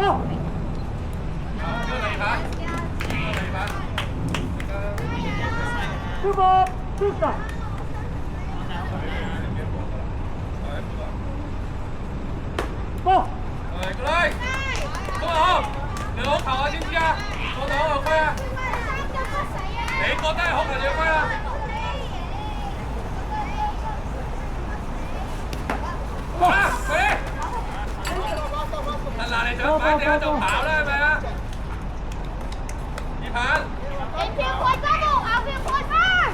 đưa này phải đưa này phải thứ một thứ cả một rồi cứ đây đúng không được không thầu ở trên kia cô thầu ở quay để cô tay không là được quay à quay đi là này trở phải theo trong thảo đấy mà đi phán Em phiêu khôi có một, áo phiêu khôi ba.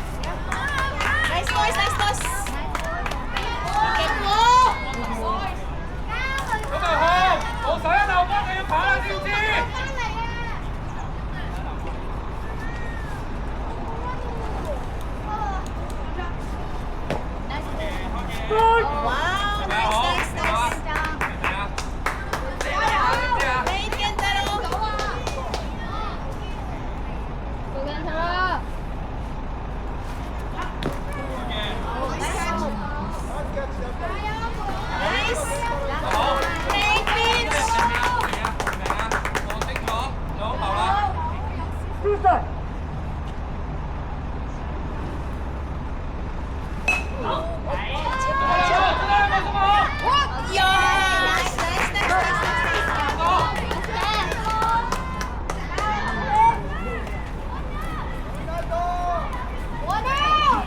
Nice toys, nice toys. Kết vô. đúng rồi hồ hồ sấy ở đâu có em phá là tiêu chi Wow, nice, nice, nice. Great, Kentaro. Nice. Great pitch. thứ bảy Yes. Nice, nice, nice.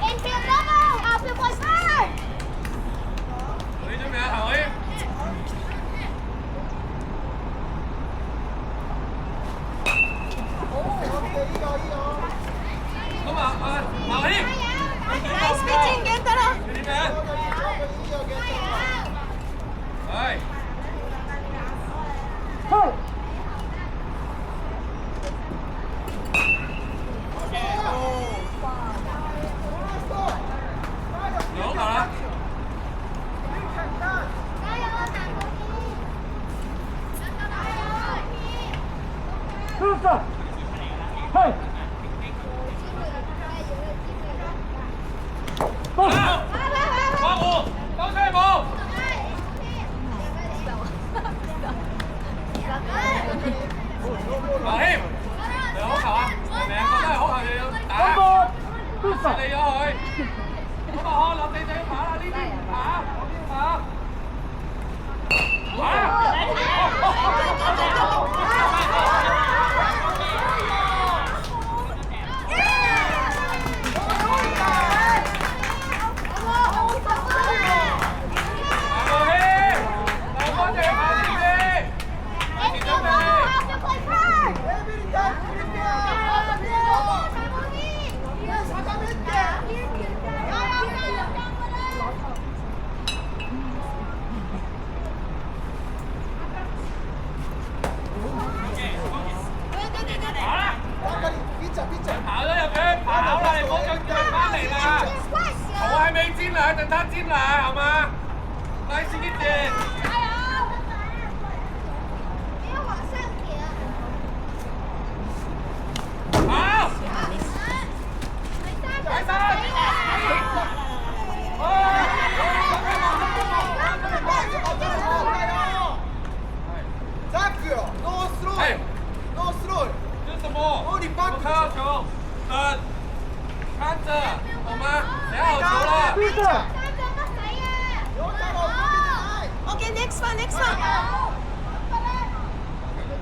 Em phiêu có một, áo phiêu khôi ba. Nice pitching, Kentaro. hai thứ sáu hai một một thứ sáu đi rồi có mà ho làm đi đi phá là đi đi phá跑咗入去，跑啦！你唔好再追翻嚟啦！我係未煎嚟，等他煎嚟，係嘛？快啲啲煎！跑！大山！哎，這什麼？我看到球，看着，好嗎？寫好球啦！thứ sáu Okay, next one, next one.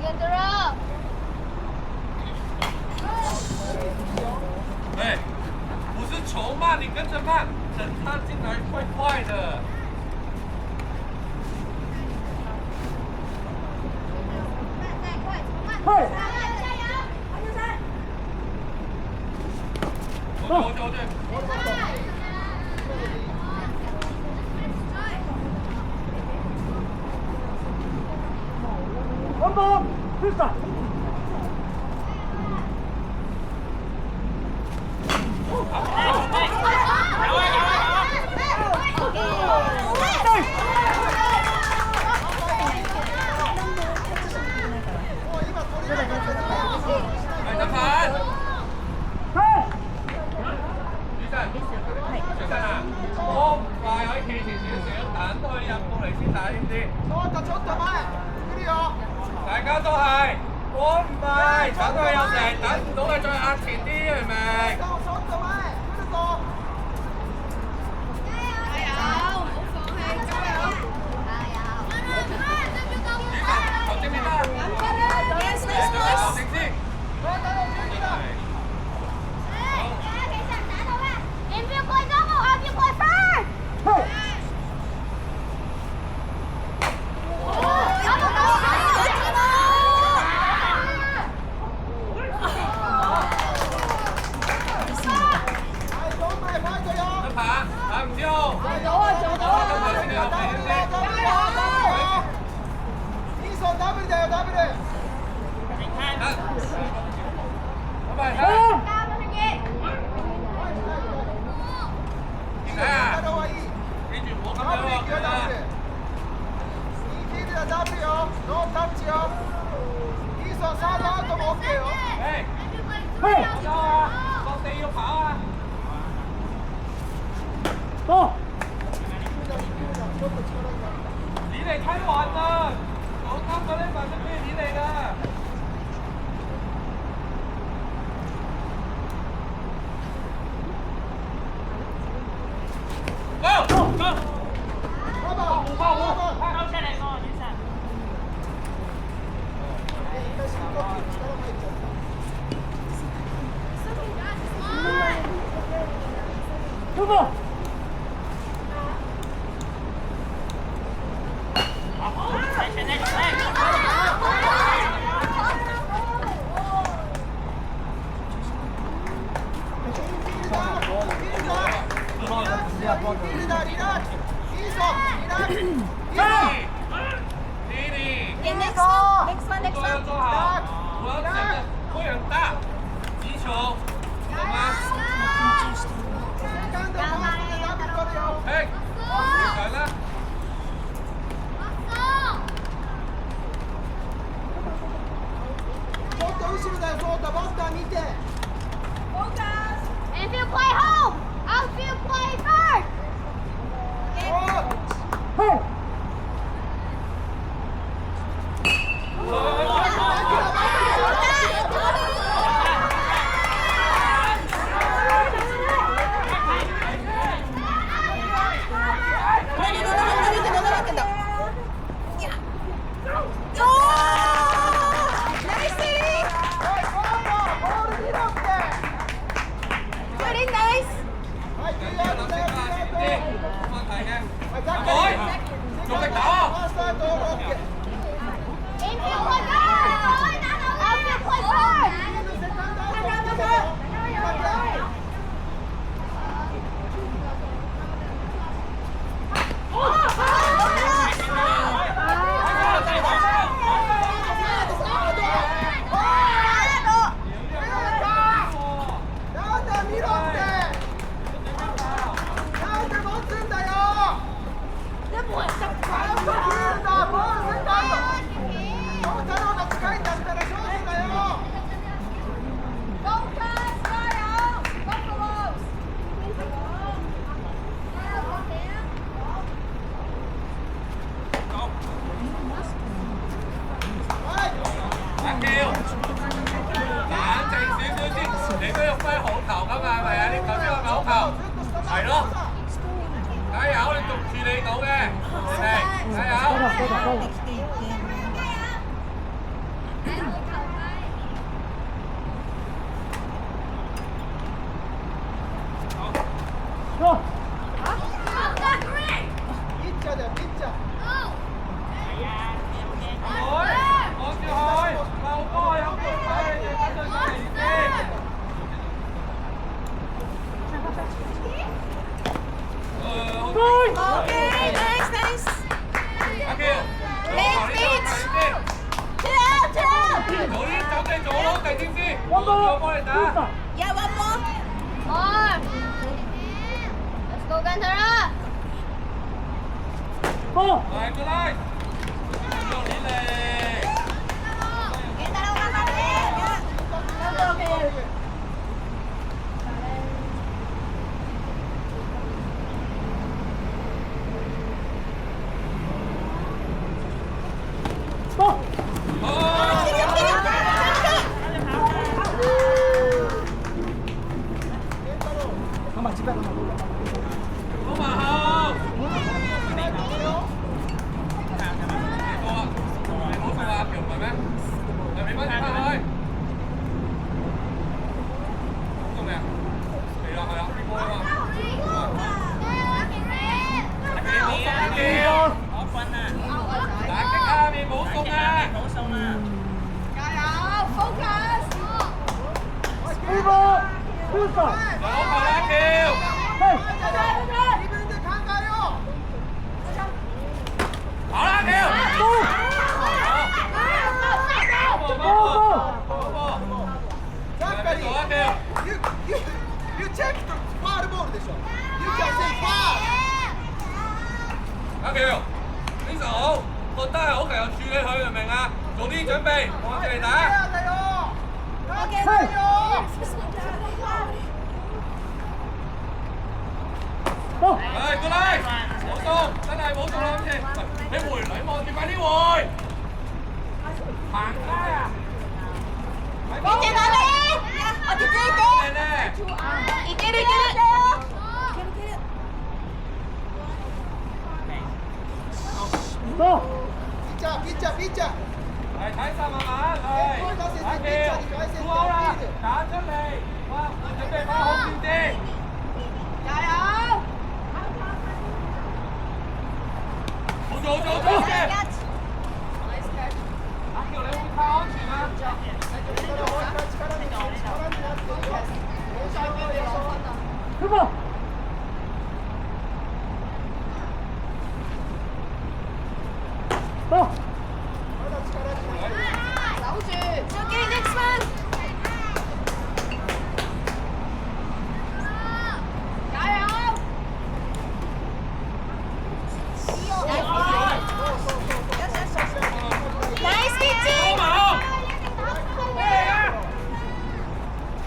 Kentaro. 哎，不是球慢，你跟着慢，等他進來會快的。hai một thứ sáu Chấp phán. hai主神啊，我快可以企前少少，等佢入到嚟先打，知唔知？大家家都係，我唔係，等佢有成，等唔到你再壓前啲，明唔明？頭先邊啦？ Yes, nice boys. 定先。 得爬，爬唔知好。拜拜。點解啊？記住唔好咁樣喎。嘿，走啊！落地要跑啊！走，你嚟睇運啊！講啱嗰啲運都俾你嚟㗎。师傅，Okay, next one. Next one, next 做要 one. 做好，我要整个会很大，击球，懂吗？哎，来了。If you play home, outfield play first. 嘿，Very nice. 用力打！ Infield play first. Outfield play first. Okay, nice, nice. Left pitch. Chill out, chill out. 早啲走地左咯，第啲先，我我幫你打。 Yeah, one more. More. Let's go, Gantara. 好，來個來，用力嚟。 Gentara, one more. Yeah. Okay, okay. 走。好。Super. 好球啦，跳！ Hey. 好啦，跳！ Go. 波波波波波！再做一跳！ You check the foul ball でしょ You can say foul 阿橋，呢手覺得係好強，處理佢明唔明啊？做啲準備，望住嚟打。Go. 係，good night，冇中，真係冇中啦，今次。你回，你望住快啲回。行開啊！見てダメ落ち着いてねいけるいける Go. ピッチャーピッチャーピッチャー係睇晒慢慢嚟，阿橋，好啦，打出嚟，哇，準備翻好轉啲。加油好做好做好做嘅。阿橋，你會太安全啦。Super. Go. 守住 OK next one 加油 Nice pitching 波冇，咩嚟㗎？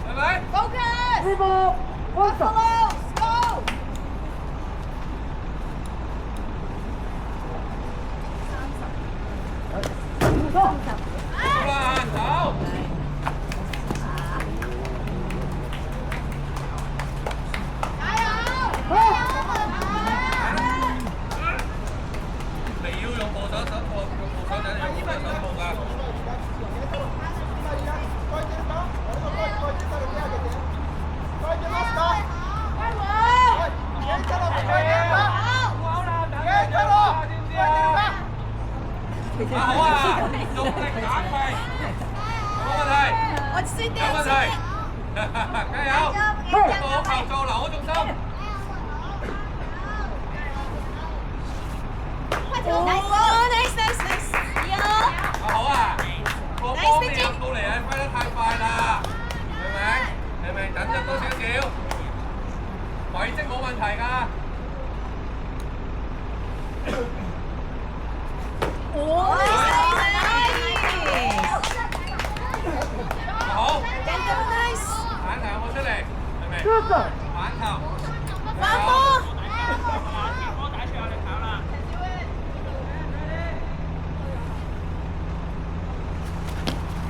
係咪？ Focus Super. One stop. Close Go Go. 好啦，走。加油 Go. 你要用部手手部，用部手仔，用部手部㗎。好啦，等你咗啦，知唔知啊？好啊，用力打佢，冇問題，落ち着いて有問題，加油！一個好球做，留好重心。おーナイスナイスナイスいいよ好啊，個波未入到嚟啊，揮得太快啦，明唔明？明唔明？等咗多少少，位置冇問題㗎。おーナイス好，ナイスナイス反球有冇出嚟？明唔明？ Super. 反球。反波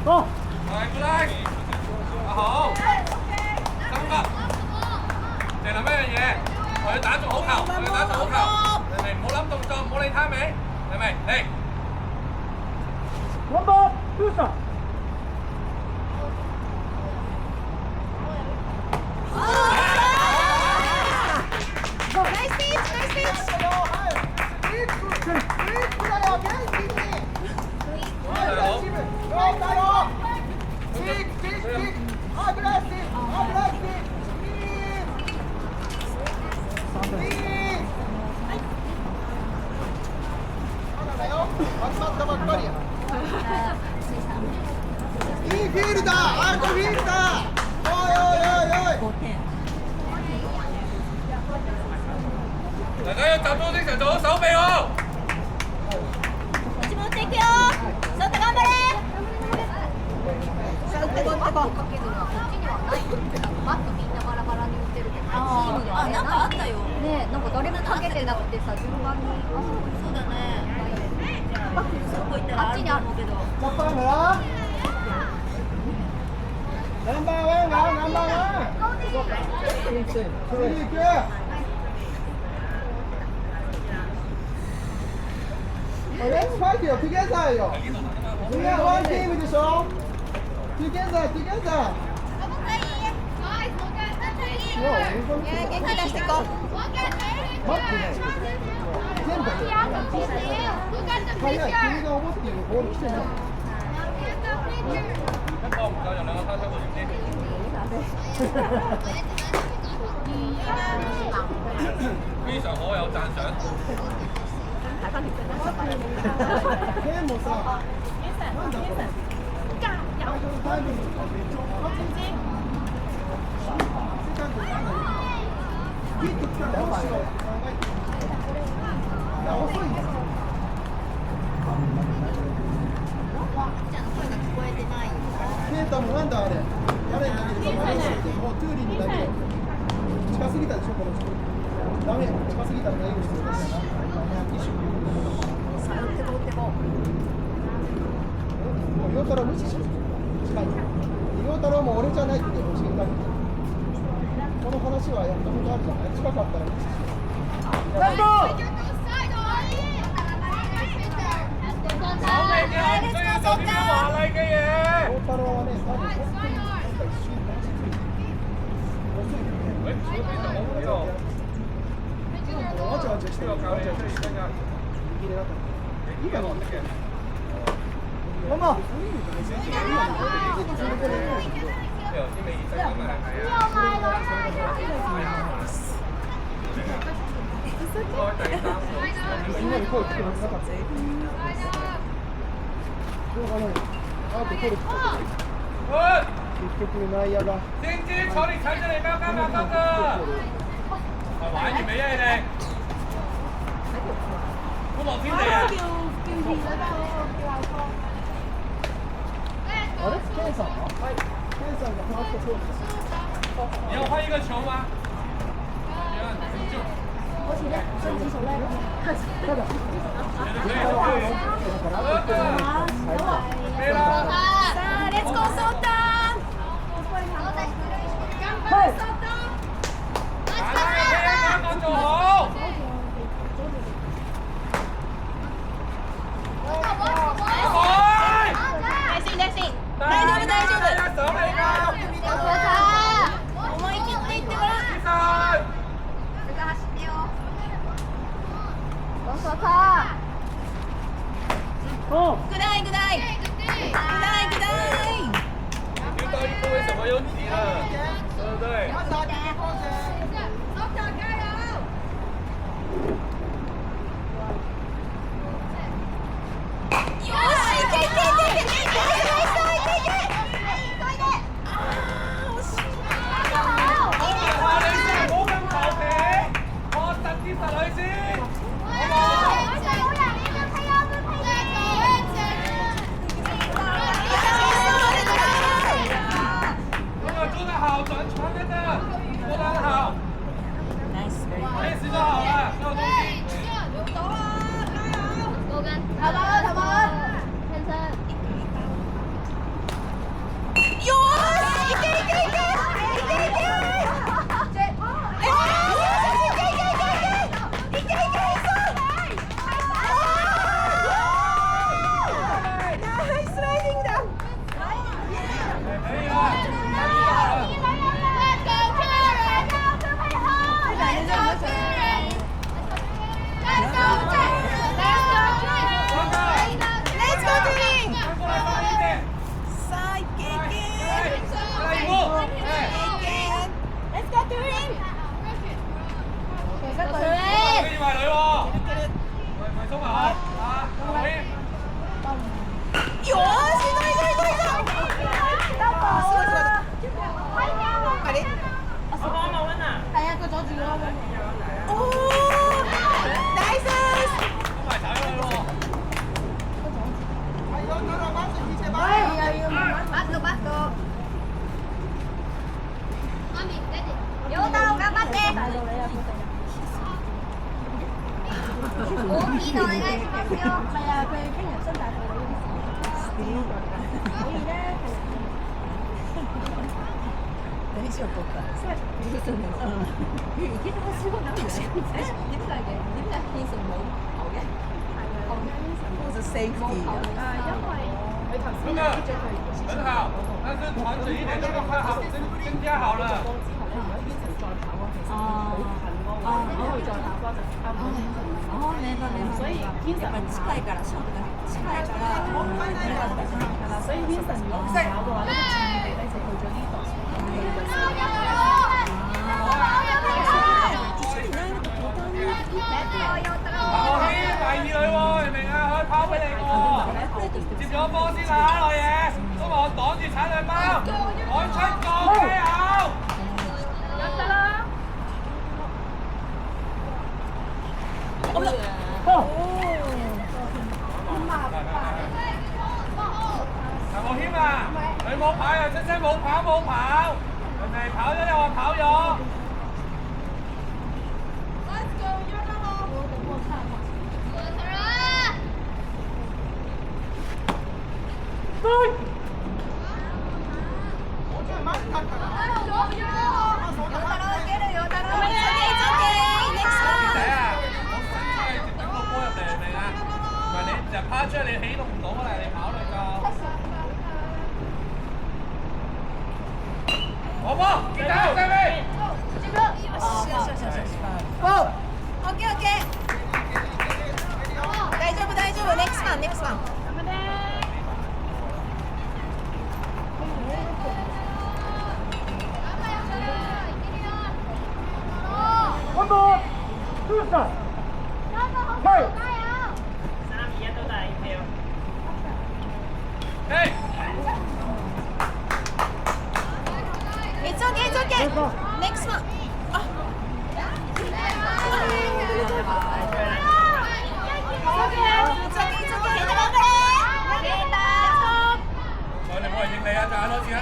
Go. 係，good night。好，三級。淨係咩樣嘢？我要打中好球，我要打中好球，明唔明？唔好諗動作，唔好理 timing，明唔明？嚟。 One ball. Two stop. Nice pitch nice pitchいいフィールダー、アウトフィールダー。おいおいおいおい。大家要集中精神做好手臂喎。こっち持っていくよそっと頑張れさあ打ってこう打ってこうかけるのはこっちにはないよ。バットみんなバラバラに打ってるけど、チームではあなんかあったよねえ、なんか誰もかけてなくてさ、順番にそうだねそこ行ったらあると思うけどナンバーワンナンバーワンがナンバーワン。次行く。Let's fight よ、together よ。みんなワンチームでしょ。together together。元気出してこう待ってね。全部早い、君が思っているボール来てない。一個唔夠就兩個攤出嚟先。非常好，有讚賞。でもさ、なんだこれ。タイムリーかセカンドなんだよ。ヒット来たらどうしよう。いや遅いんですよ。ケイタもなんだあれ。誰に投げるか迷いすぎて、もうトゥーリーに投げる。近すぎたでしょこの人。ダメ。近すぎたら投げる必要だしな。もう陽太郎無視しろ。近い。陽太郎も俺じゃないって教えたけど。この話はやったことあるじゃない。近かったら無視しろ。ランド話嚟嘅嘢。陽太郎はね、多分本当になんか一瞬落ち着いて遅いよね。わちゃわちゃしてる。わちゃわちゃしてる。右でなかった。今のはね。ママ。今に声聞けなかった。しょうがない。アウト取る。結局内野が。先知坐你踩着你，不要干嘛，哥哥。玩完未啊你哋？歡樂天地啊！あれ？ケンさんは？はい。ケンさんがファーストコーチです。你要換一個球嗎？ただ。飛啦！さあレッツゴーソータはい剛剛做好。大丈夫大丈夫手嚟㗎。思い切っていってごらん哦グダイグダイグダイグダイ遇到一波為什麼又急了？對不對？よしいけいけいけいけいけいけいけ話你先，唔好咁求其，我實啲實佢先，好冇？做得好，轉傳那個，做得好，配置就好了，所有東西。よしいけいけいけいけいけいけ大きいのお願いしますよ。那个很好，但是传准一點，這個快好，增加好了。所以やっぱり近いからショートが近いから。Vincent 搞嘅話咧，個前地咧就去咗呢度。我牽第二女喎，明唔明啊？可以拋俾你喎，接咗波先啦，老爺。中學擋住踩兩包，我出個機口。得啦。哦。陳浩軒啊，你冇跑又出聲，冇跑冇跑，人哋跑咗又話跑咗。拋出嚟你起動唔到啦，你跑嚟就。好波，見到對面。哦。OK OK。大丈夫大丈夫。Next one next one。One more. Two start. Hey. 嘿。It's okay it's okay。Next one。啊。我哋冇人應你啊！就眼多次啦。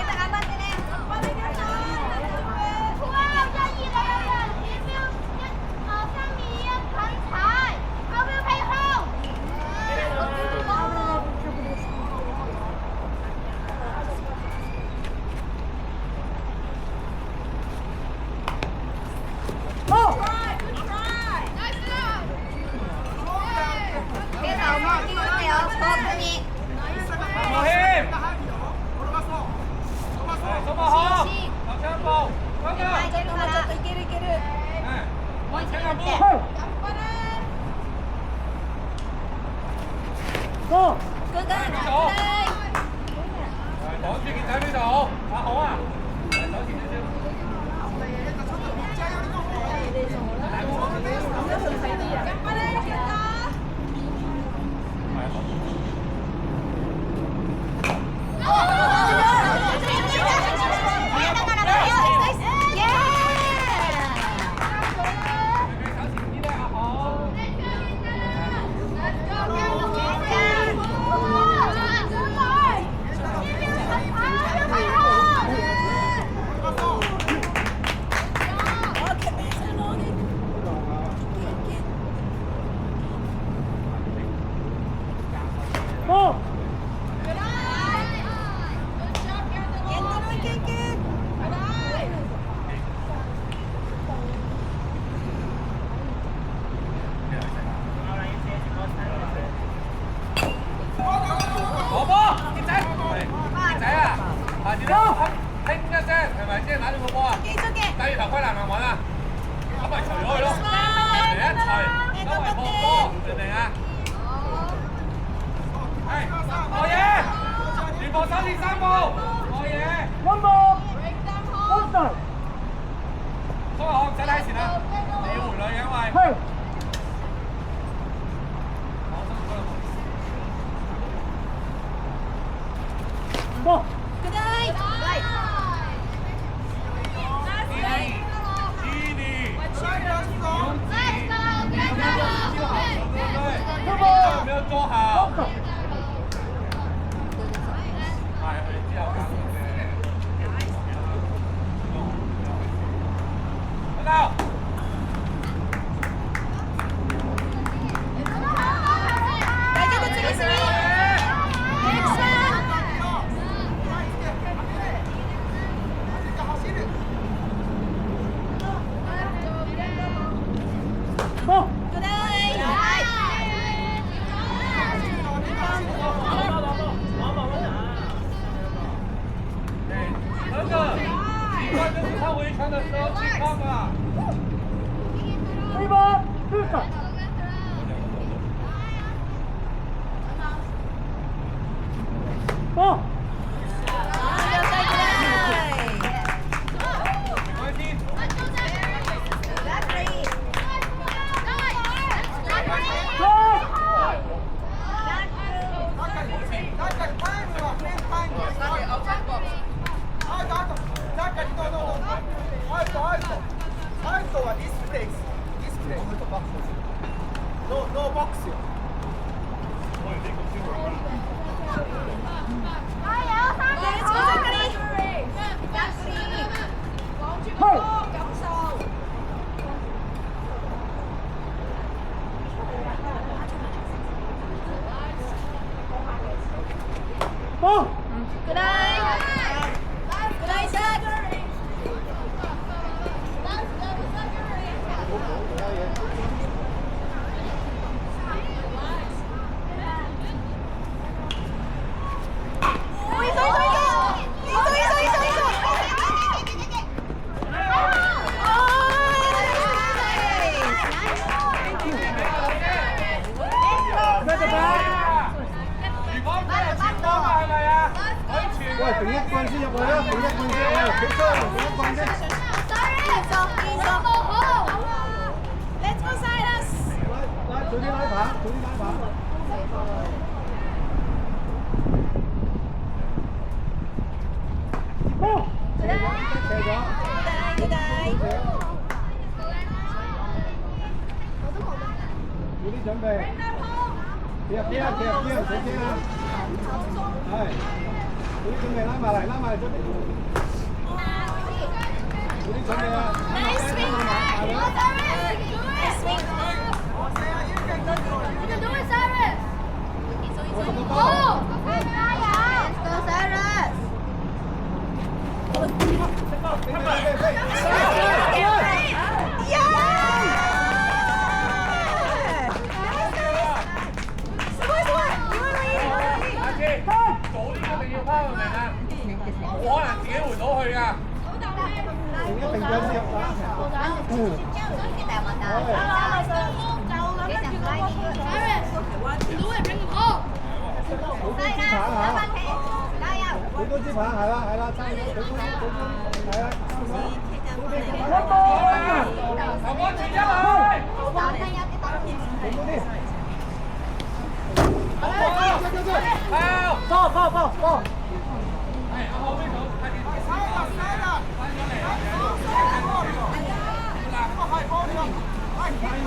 擋住件仔呢度，阿好啊，手前少少。 어! 그라이 그라이 샷喂，第一棍先入去啦，第一棍先，喂，幾多？第一棍先。Let's go Cyrus 拉，早啲拉棒，早啲拉棒。波，射咗，射咗。good day 早啲準備。企入邊啊！企入邊啊！唔使驚啊！係。早啲準備拉埋嚟，拉埋嚟準備。早啲準備啊！ Nice swing Nice swing You can do it, Cyrus. Oh, let's go, Cyrus. Do it, bring the ball. 好多支棒係啦，係啦，差唔多，佢都係啦，差唔多。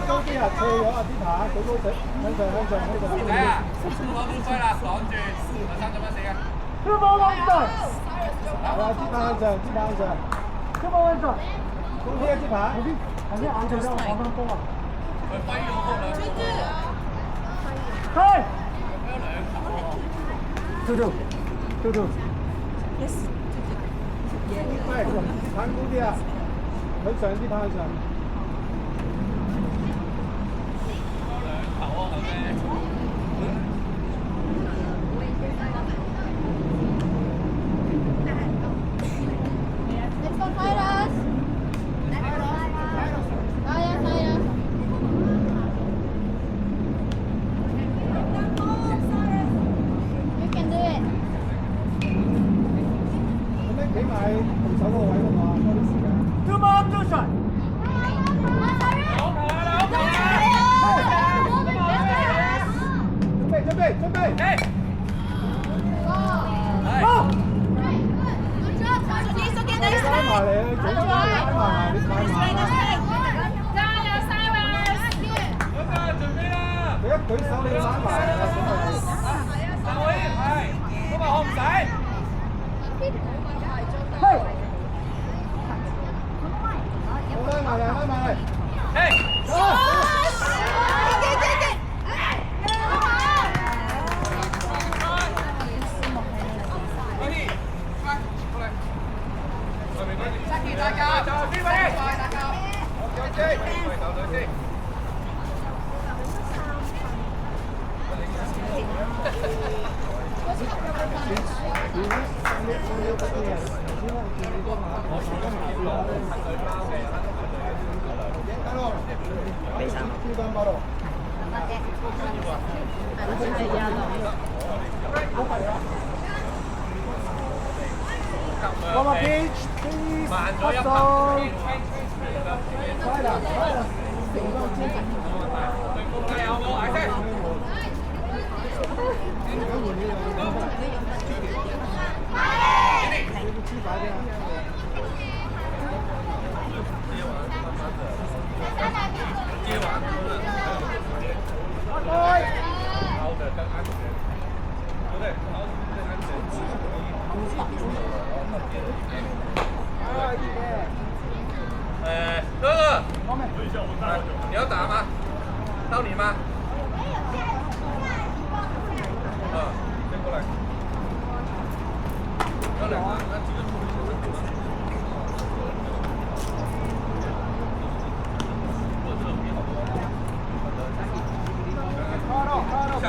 高啲啊，脆咗啊啲牌，舉高水，向上。睇啊，攞到衰啦，擋住，3點1死啊！係啊，支棒向上，支棒向上。高啲一支牌，後邊眼對咗我放翻波啊！佢揮咗波兩球。係。做。Yes。喂，棒高啲啊！向上啲棒向上。Let's go, Cyrus. Cyrus. You can do it. 咁樣企埋同手嗰個位喎嘛，多啲時間。Come on, Joshua！ 準備。Good job, Cyrus. 拉埋嚟啊！總之拉埋，你快埋啦！佢一舉手你拉埋啊！我拉埋嚟。One pitch, please. 慢咗一拍。快啦！成個支持。加油，冇嗌聲。哥哥，你要打吗？到你吗？先过来。下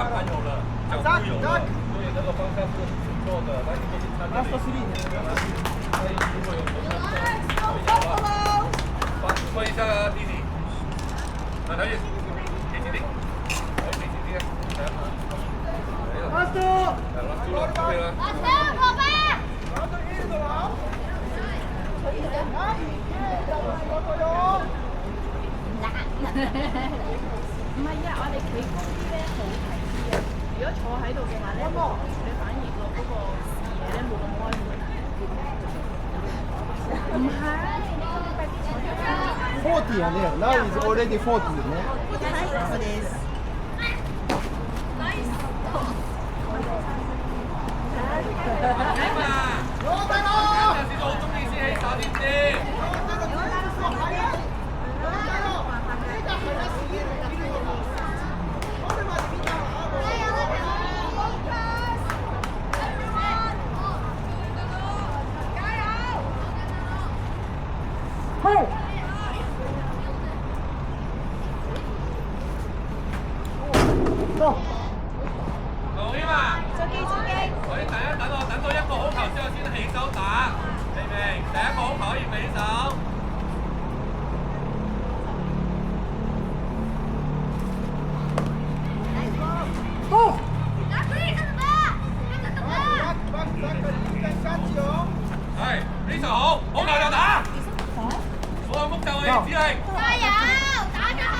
班有了，脚步有了，所以那个方向是不错的。那你可以参加。如果有什么问一下弟弟。来，小雨，给弟弟。来，给弟弟。来了，出了，对了。把车过吧。唔係啊，我哋企高啲咧好睇啲啊。如果坐喺度嘅話咧，你反而個嗰個視野咧冇咁開闊。唔係，你快啲坐咗啦。40 ね。Now is already 40ね。そうです。老姨嘛，我哋等一等我，等到一個好球之後先起手打，明唔明？第一個好球可以起手。係，呢場好，好球就打。所有福就係指令。加油，打咗佢。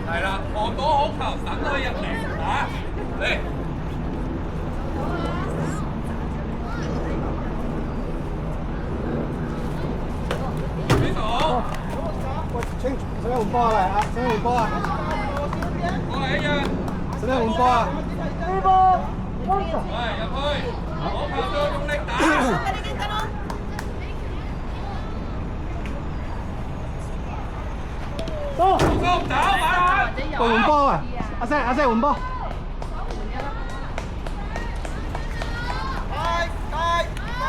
係啦，望到好球，等佢入嚟打，嚟。呢球好。清，使咩換波啊？嚟啊！使咩換波啊？過嚟一樣。使咩換波啊？呢波，喂，入去，好球再用力打。多，走，打！換波啊！阿聲換波。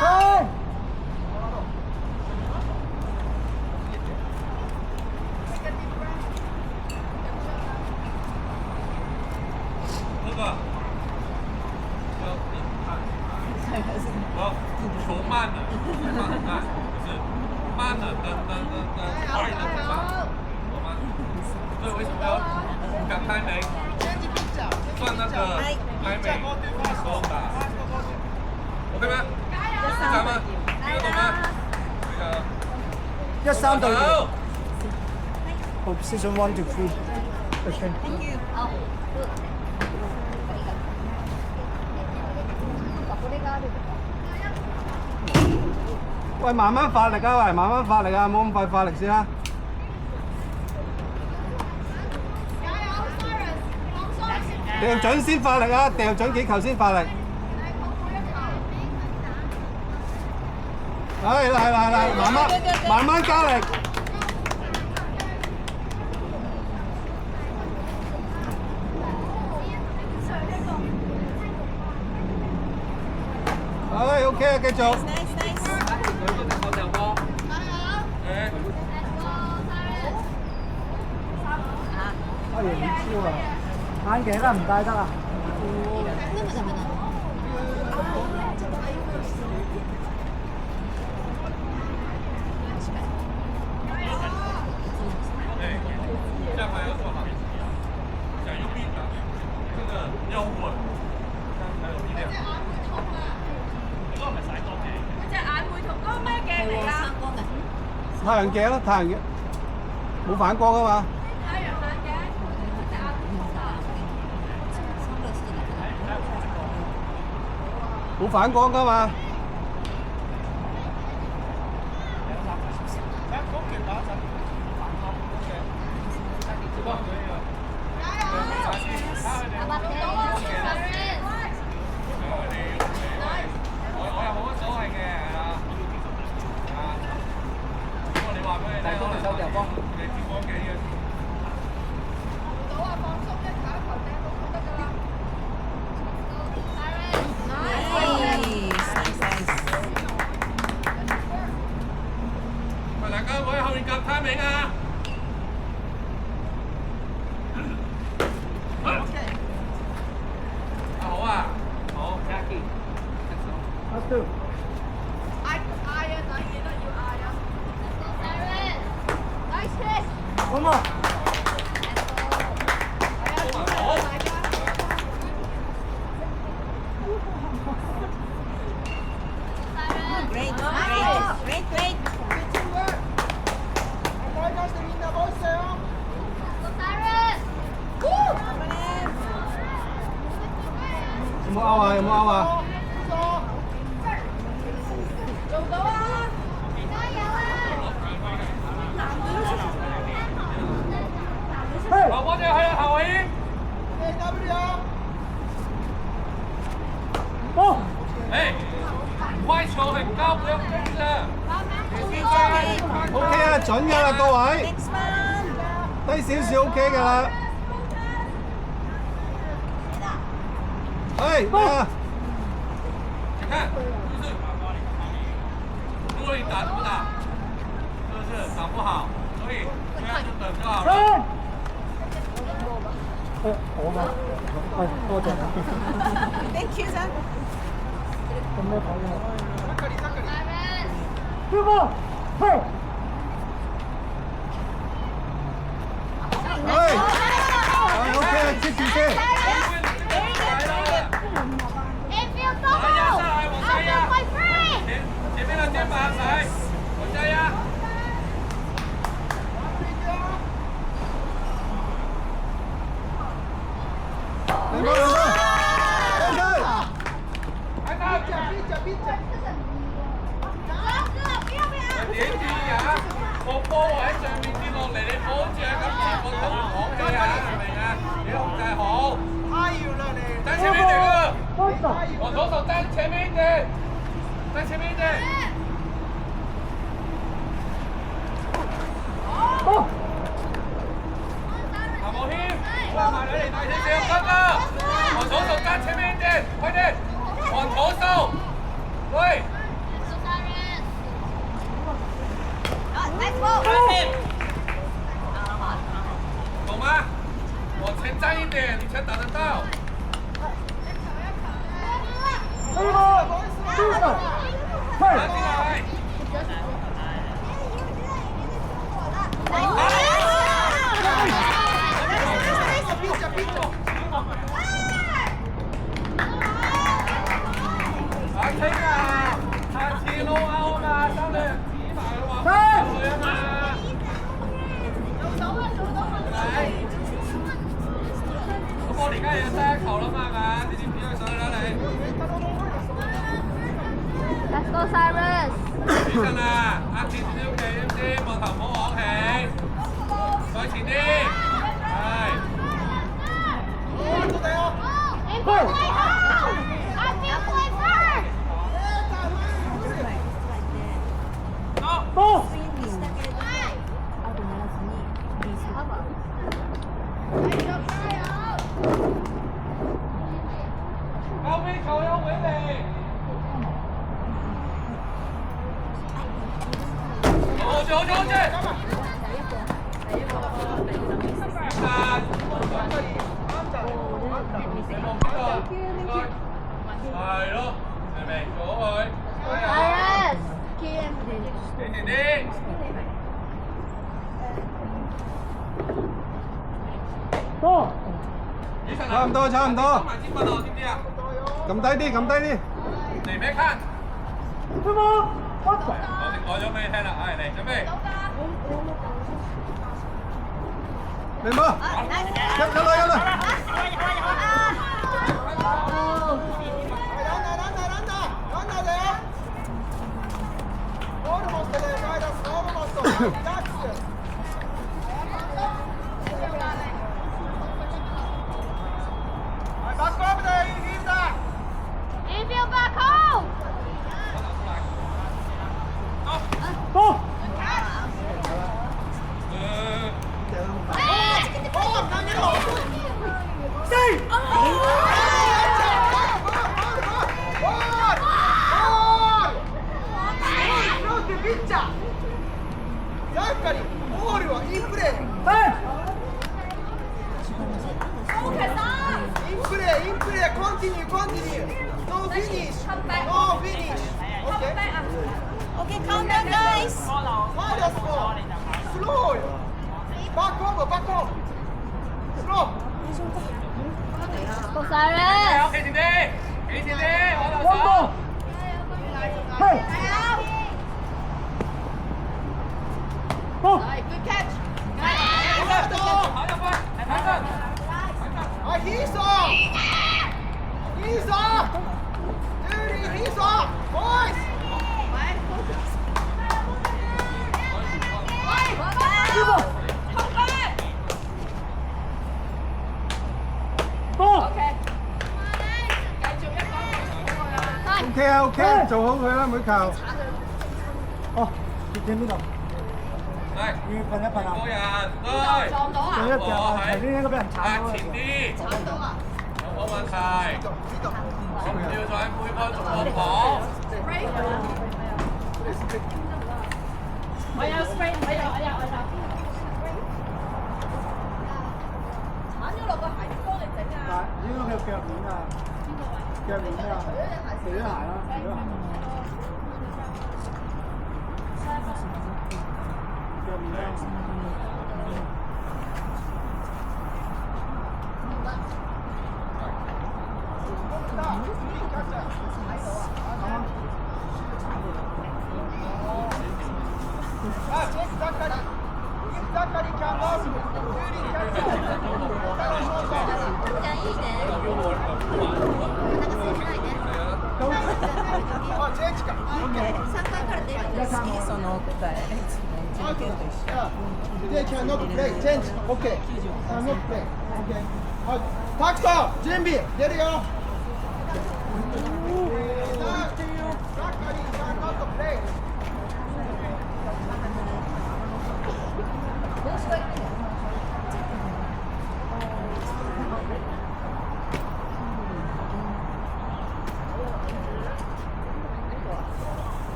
係。那个，球慢了，慢，不是慢了，等，快的不慢，我慢。所以为什么要赶拍没？算那个拍没手打 ，OK 吗？是这样吗？听得懂吗？这个13對2。Position 1 to 3。Okay。喂，慢慢發力啊！喂，慢慢發力啊！冇咁快發力先啦。掉準先發力啊！掉準幾球先發力。係啦，慢慢加力。OK 啊，繼續。阿爺唔超啊！眼鏡得唔戴得啊？下盘要做好，想用力打，这个要稳，这样才有力量。嗰個係咪洗光鏡？隻眼會同嗰個咩鏡嚟㗎？太陽鏡咯，太陽鏡冇反光啊嘛。太陽眼鏡，隻眼冇反光噶嘛。阿伯姐， 하트. 엄마. Great, great, great, great. 빨간색 민나 멋있어요. 뭐 아와요, 뭐 아와.好，波姐係啊，後位。 哎，快球係交不了跟着。 OK 啊，準㗎啦，各位。 Next one. 低少少 OK 㗎啦。哎，啊！你看，就是如果你打怎么打，是不是打不好？所以这样就等就好了。好嘛，多謝。 Thank you, sir. 咁咩跑嘅？師傅，嘿！哎，OK，接住先。往下上來，往下壓。前面的肩膀來，往下壓。兩個，兩個。點跌啊？個波喺上面跌落嚟，你保住啊！咁前個頭講氣啊，明唔明啊？你控制好。站前面點啊！我左手站前面一點，站前面一點。下冇牽，拉埋你嚟大少少，跟啊！我左手站前面一點，快點！往左手，對。 懂吗？往前站一点，你才打得到。拿进来。阿青啊，下次撈歐嘛，收你指埋話佢啊嘛。 我而家有得球啦嘛，係嘛？你知唔知佢上去啦你？ Let's go, Cyrus. 起身啦，壓前少少企，知唔知？望頭唔好昂起，再前啲，係。 If you play home, I feel play first. 走。 後尾球有位嚟。好住好住好住。係咯，明唔明？做好佢。 Cyrus. 企前啲。多。差唔多，差唔多。埋支筆啊，知唔知啊？撳低啲，撳低啲。嚟咩看？師傅，我講咗俾你聽啦，係嚟準備。明白？有啦。If you back home. 多。 Hey! come back. Oh, finish. Come Okay. back. Okay, count down, guys. Minus 4. Slow. Back over, back over. Slow. Cậu Cyrus. Ok tiền đi. Kỹ tiền đi. Họ đầu số. Rồi, good catch. Họ đầu bay. Thắng lên. He's off. He's off. Duty, he's off. Boys. Come back. Ok.繼續一個。 OK 啊 OK，做好佢啦，每球。哦，跌喺邊度？ Đây. 要噴一噴啊！ Cô nhà. Rồi. 撞到啊！上一隻啊，頭先應該俾人鏟咗。 前啲。鏟到啊！冇問題。唔要再背波逐個跑。我有 spray，我有。鏟咗落個鞋幫你整啊！應該佢腳面啊，腳面啊，除咗鞋啦，除咗鞋。腳面啦。They cannot play. Change. Okay. Cannot play. Okay. Taxo, 준비. There you go. Zachary cannot play.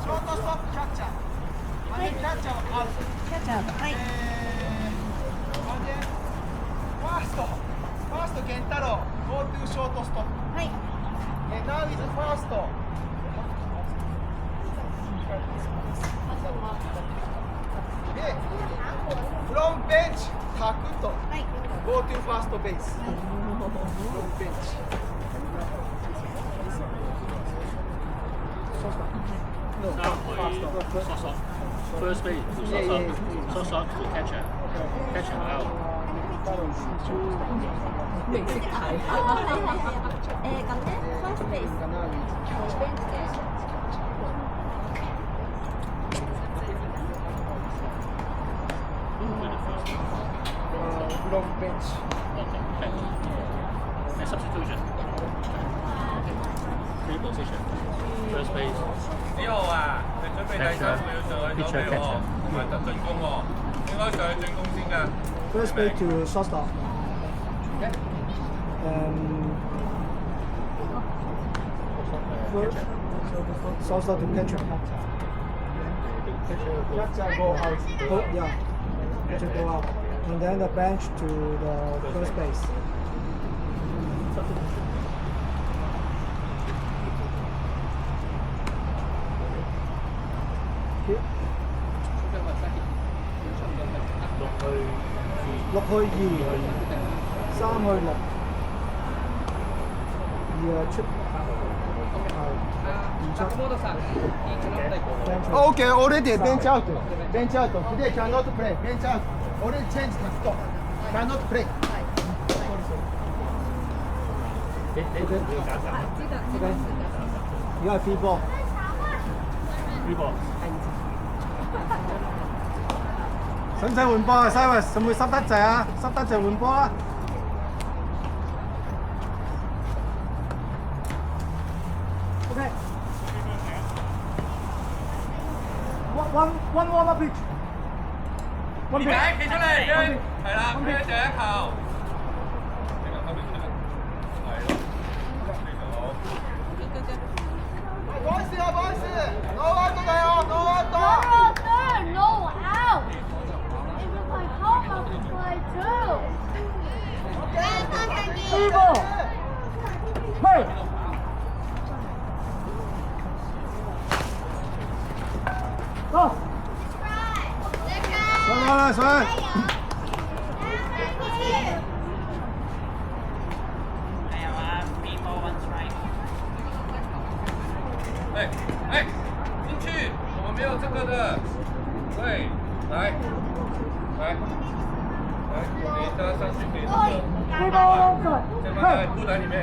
Shortstop catcher. Catcher out. はい。 First Gentaro go to shortstop. はい。 And now is first. From bench, Takuto はい。 go to first base. From bench. No, first. First base to short to catcher. Catcher out. 咁咧，first base。 With the first base. From bench. Okay. Catch. And substitution. Three position. First base. 呢號啊，你準備第三個要上去左邊喎，唔係特進攻喎，應該上去進攻先㗎。 First base to shortstop. Shortstop to catcher. Catcher go out. Oh, yeah. Catcher go out. And then the bench to the first base. Here. 6去2，3去6，2出Okay, already bench out. Bench out. Today cannot play. Bench out. Already changed the stop. Cannot play. Okay. You have free ball. Three balls. 使唔使換波啊 ，Cyrus？會唔會濕得滯啊？濕得就換波啦。OK。One warm up pitch。二仔企出嚟，係啦，佢第一球。呢個分明出嚟，係咯，非常好。Boys 啊 ，boys，no out 都係啊，no out。 No out. It was like how much to play too. 4 ball。喂。走，上来，上。哎，进去，我们没有这个的。对，来，你搭上去给这个，先放在布袋里面。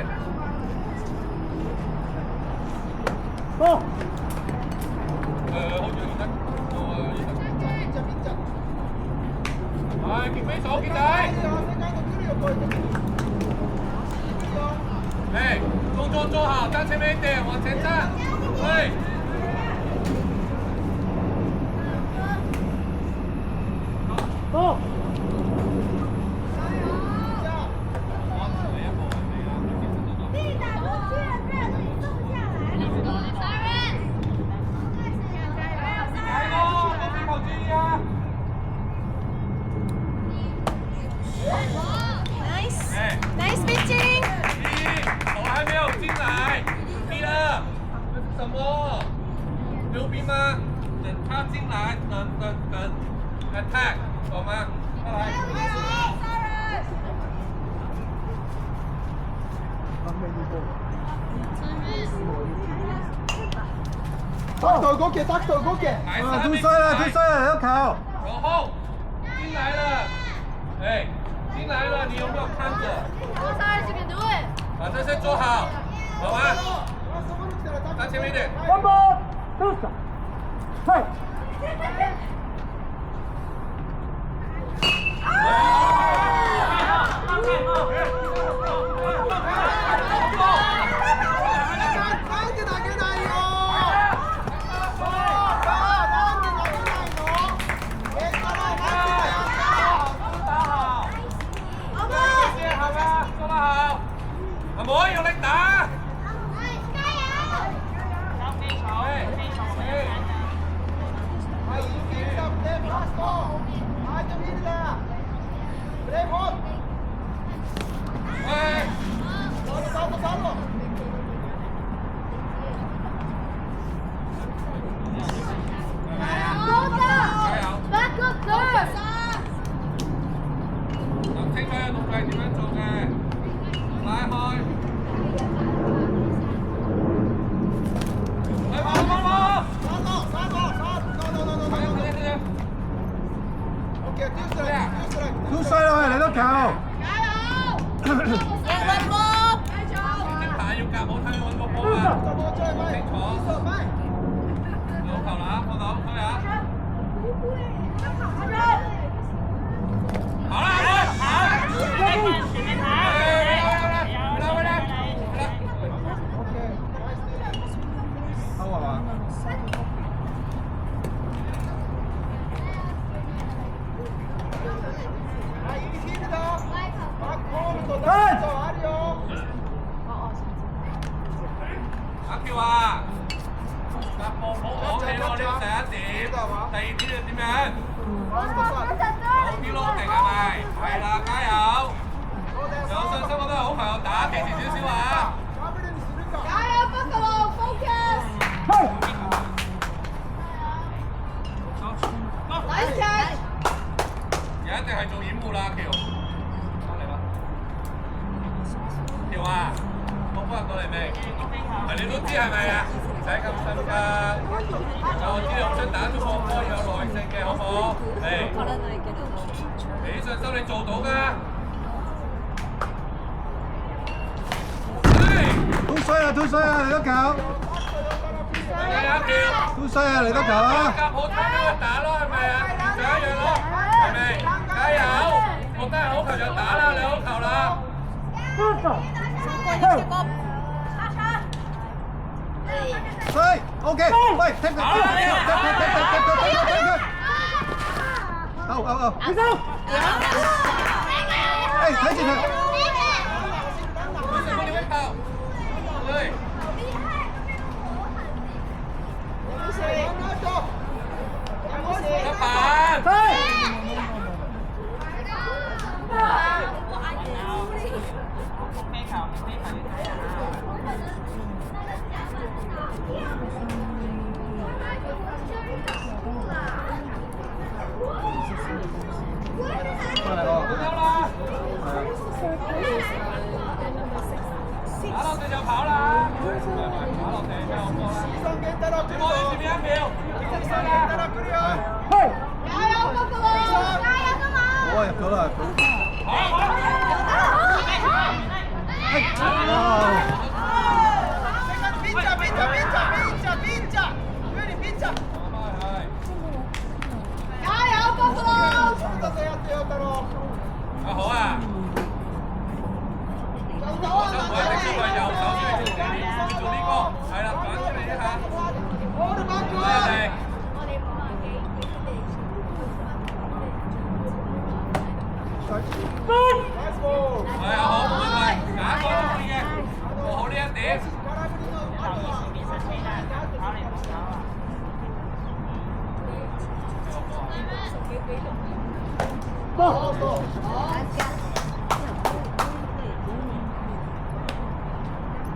走。好似係結尾手結仔。哎，動作做好，站前面一點，往前站。對。走。Nice pitching！ 球還沒有進來，第二，這是什麼？牛逼嗎？等他進來，等 attack， 懂嗎？過來。打頭嗰嘅，打頭嗰嘅。啊，都衰啦，都衰啦，嚟得球。然後進來了，哎，進來了，你有沒有看着？把這些做好，好嗎？站前面一點。1番、2番、はい。阿妹用力打！諗清楚個動作係點樣做嘅，拉開。都衰啦，喂，嚟得球。啲牌要夾好睇，揾個波啊！清楚。有球啦，放到推下。好啦，阿喬啊，搭波好好氣喎，呢個第一點，第二點係點樣？好啲咯，定係咪？係啦，加油！有信心我都係好朋友打，記住少少啊！而家一定係做掩護啦，喬。嚟啦，喬啊，波波入到嚟未？你都知係咪啊？唔使咁心急。我知你好想打中個波，要有耐性嘅，好唔好？嚟，你信心你做到㗎。都衰啊，都衰啊，嚟得球。都衰啊，嚟得球啊！夾好睇俾佢打咯，係咪啊？就一樣咯，係咪？加油！覺得係好球就打啦，你好球啦。衰 ，OK， 喂，踢佢，out，你走，哎，睇住佢。你會跑，對。一板。過嚟喎。夠啦，打落地就跑啦，打落地就好波啦。你望住前面一秒，加油，哥哥！加油，哥哥！我入咗啦。加油，哥哥！好啊！我想我一定要係右手先去做呢個，係啦，揀出嚟一下。嚟嚟。係啊，好，冇問題，揀個中意嘅，做好呢一點。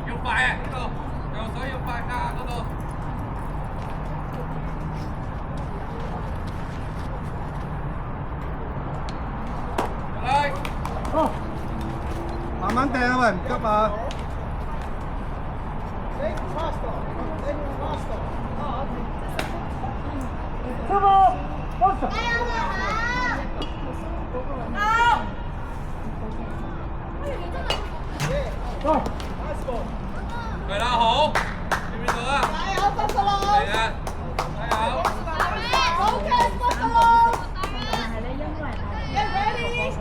要快啊！呢度右手要快㗎嗰度。嚟。慢慢掟啊喂，唔急啊！係啦，好，見唔見到啊？加油，哥哥！係啊，加油！好嘅，哥哥！但係咧，因為Get ready！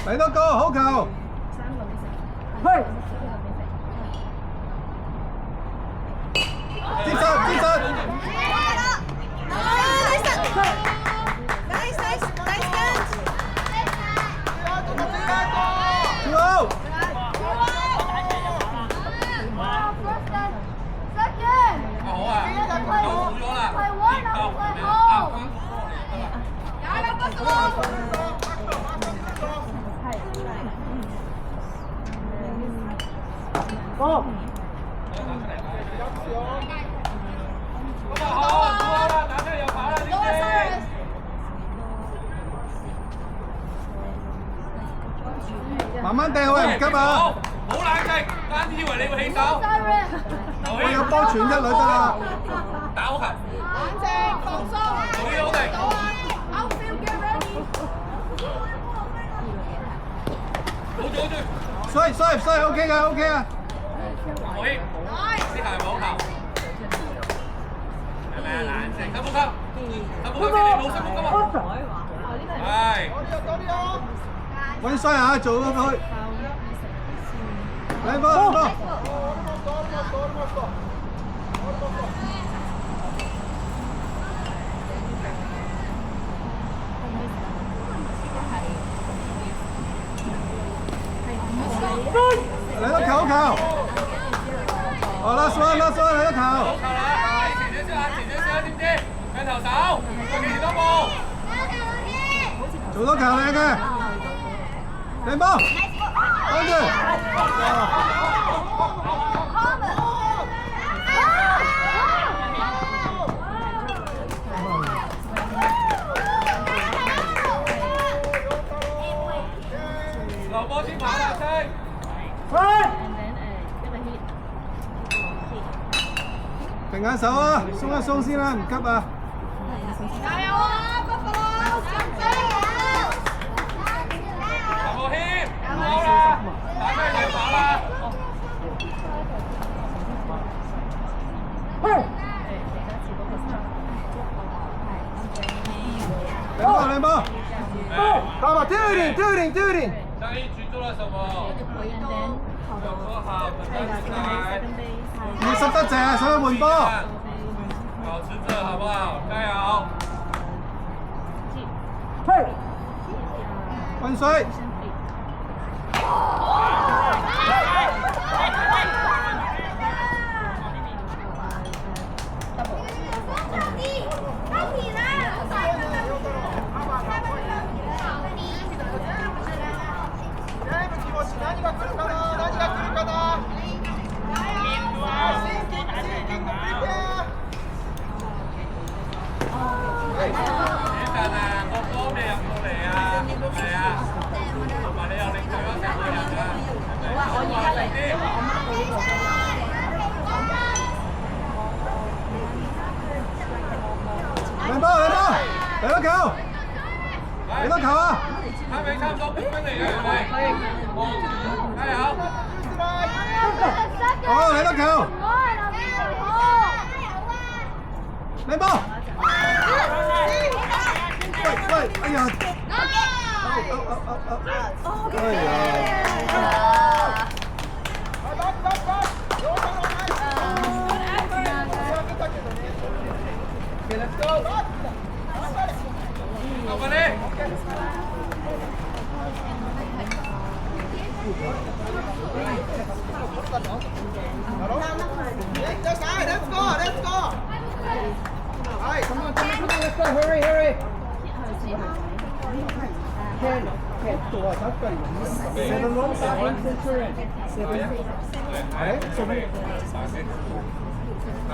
嚟多個好球！ 3個比賽，接實接實！跳好！好啊，夠好咗啦，熱球，加油，哥哥！咁啊好，好啦，打出嚟又跑啦，呢啲。慢慢掟喂，唔急啊！好冷靜，單啲以為你會起手。我有波傳一壘得啦。打好球。冷靜，放鬆。做啲好定。Outfield get ready。好住好住。衰 OK 㗎 OK 啊！可以。呢下係冇球。係咪啊？冷靜，深呼吸。深呼吸，你冇深呼吸啊！係。揾衰啊！做咗佢。兩波兩波。嚟多球！哦，last one 嚟多球！好球啦！前少少，知唔知？向頭手，記住多步。做多球靚嘅，靚波，跟住。留波先跑啦，先。定下手啊，鬆一鬆先啦，唔急啊。加油啊，哥哥！加油！有冇謙？好啦，打出嚟就跑啦。靚波！打吧，丟一點！生意轉咗啦，什麼？有個好，等等起來。你濕得滯，想去換波。保持着，好不好？加油！溫水。嚟波嚟波，嚟多球，嚟多球啊！差未差唔多半分嚟嘅，係咪？加油！好，嚟多球，嚟波！喂喂，哎呀！哎呀！Let's go！後邊咧。Let's go! Let's go! Hey, come on, let's go! Hurry, hurry! Ken, 또 작가리. 7-1 starting Centurion. 7. Alright, 第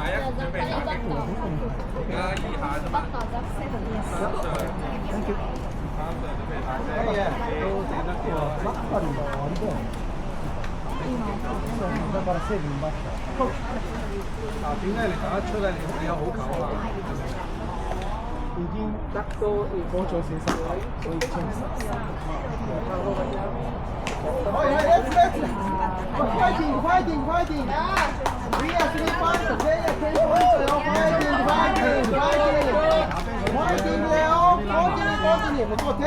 一準備打擊，而家2下啫嘛。Thank you. 3隊準備打擊。예, 또 대단하고 막판이다. 완전. da para ser in basta. 點解你打得出咧？你有好球啊！已經得到嗰座40位，所以衝實。Fighting! We are 3 points, they are 10 points. Fighting, Leo. Continue. 冇錯嘅。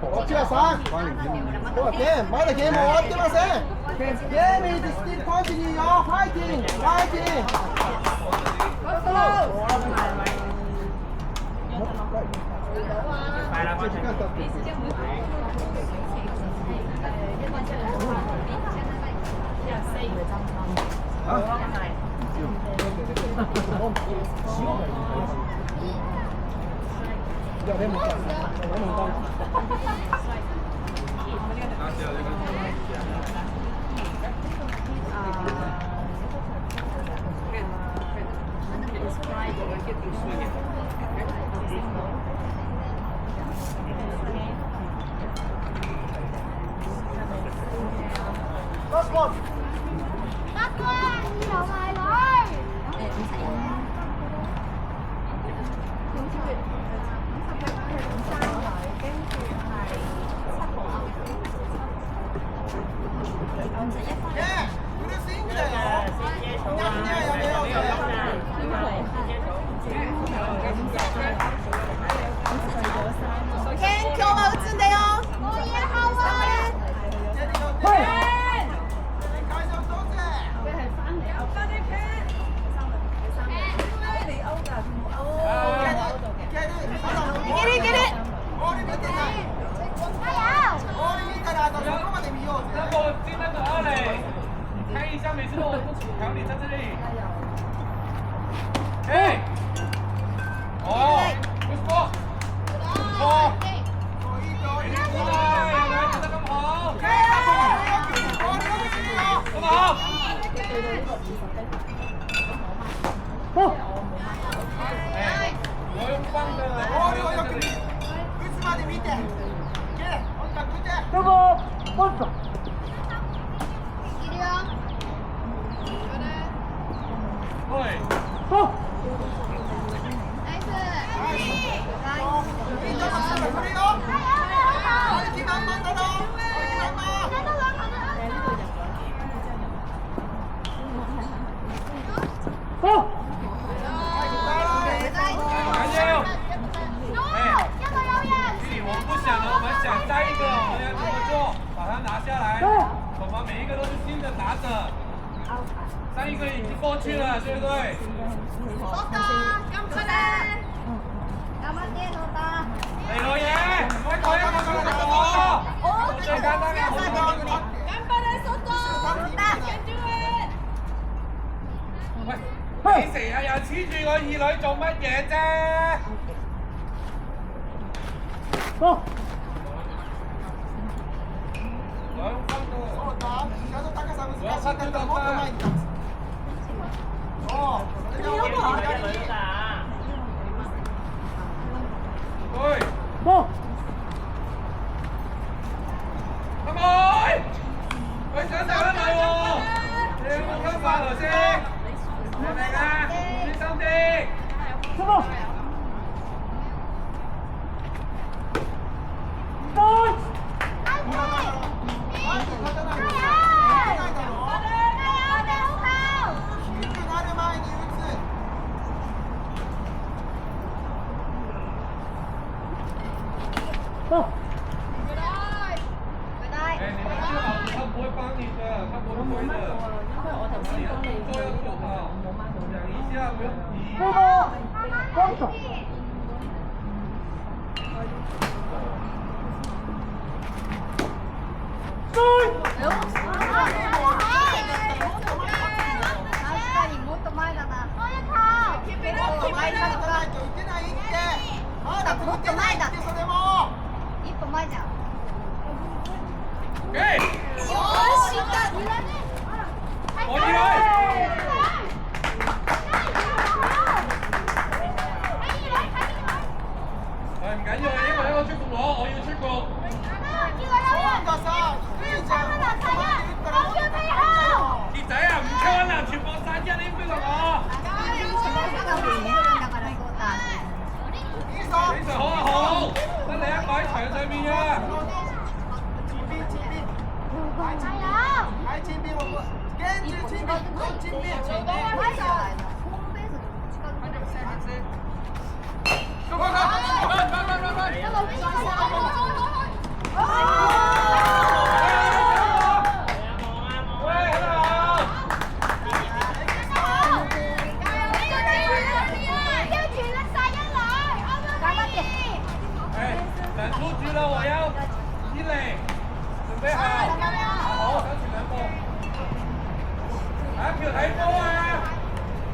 我知啊，生。好嘅，買嚟嘅冇，點啊先？Game is still continue, y'all. Fighting. 快啦，快啲！你成日又黐住個二女做乜嘢啫？佢想打女喎！哎，你们最好他不会帮你的，他不会推的。因為我頭先幫你都要做好，冇掹到。等一下不用急。もっと前だな。もっと前だ。一歩前じゃん。给，よし、いった。我起来。哎，唔緊要啊，因為一個出局我要出局。傑仔啊，唔槍啦，全部殺一呢飛落我。非常好啊，好，得你一個喺場上面啊。兩出局了，我要一壘，準備好，好，想傳兩步。阿橋睇波啊，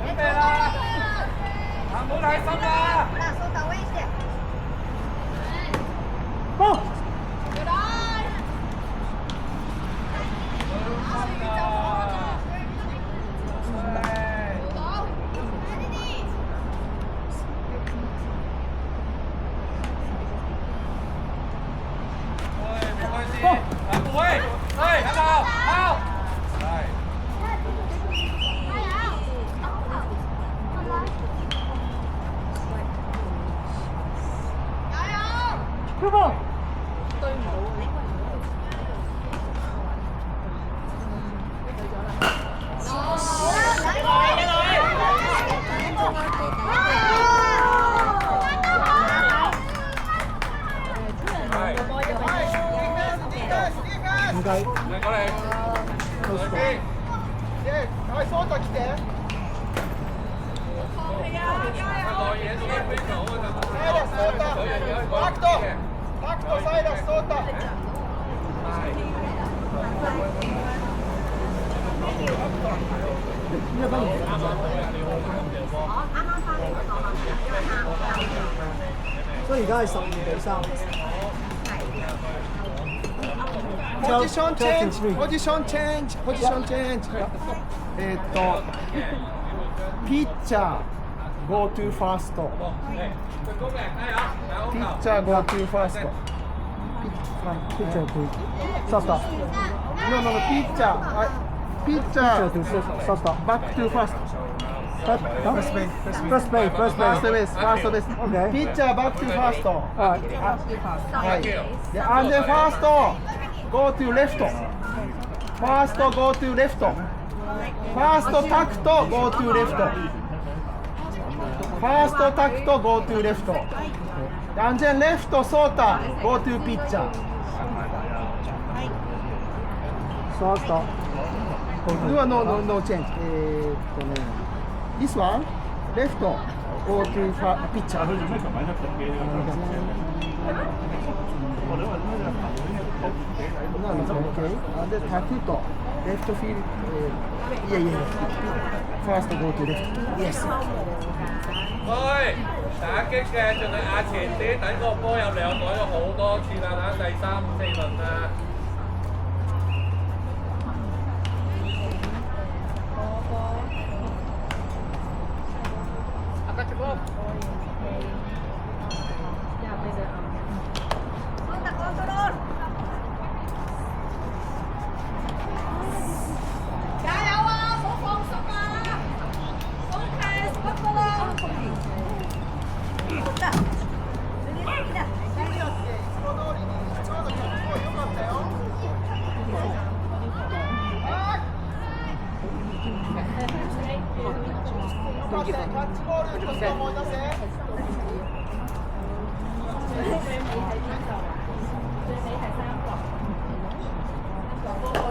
準備啦，唔好太深啦。所以而家係12-3。Position change. ピッチャー go to first. ピッチャー go to first. ピッチャー to first. No, pitcher to first. Back to first. First base. Okay. Pitcher back to first. And then first go to left. First go to left. First tact go to left. First tact go to left. And then left sorter go to pitcher. Sorter. No change. This one left go to pitcher. Okay. And then tact left field. First go to left. Yes. 喂，打擊嘅盡量壓前啲，等個波入嚟，我改咗好多次啦，打第3、4輪啦。加油啊！唔好放鬆啊！OK，不過啦。キャッチボールとして思い出せ。最尾係邊度啊？最尾係3個。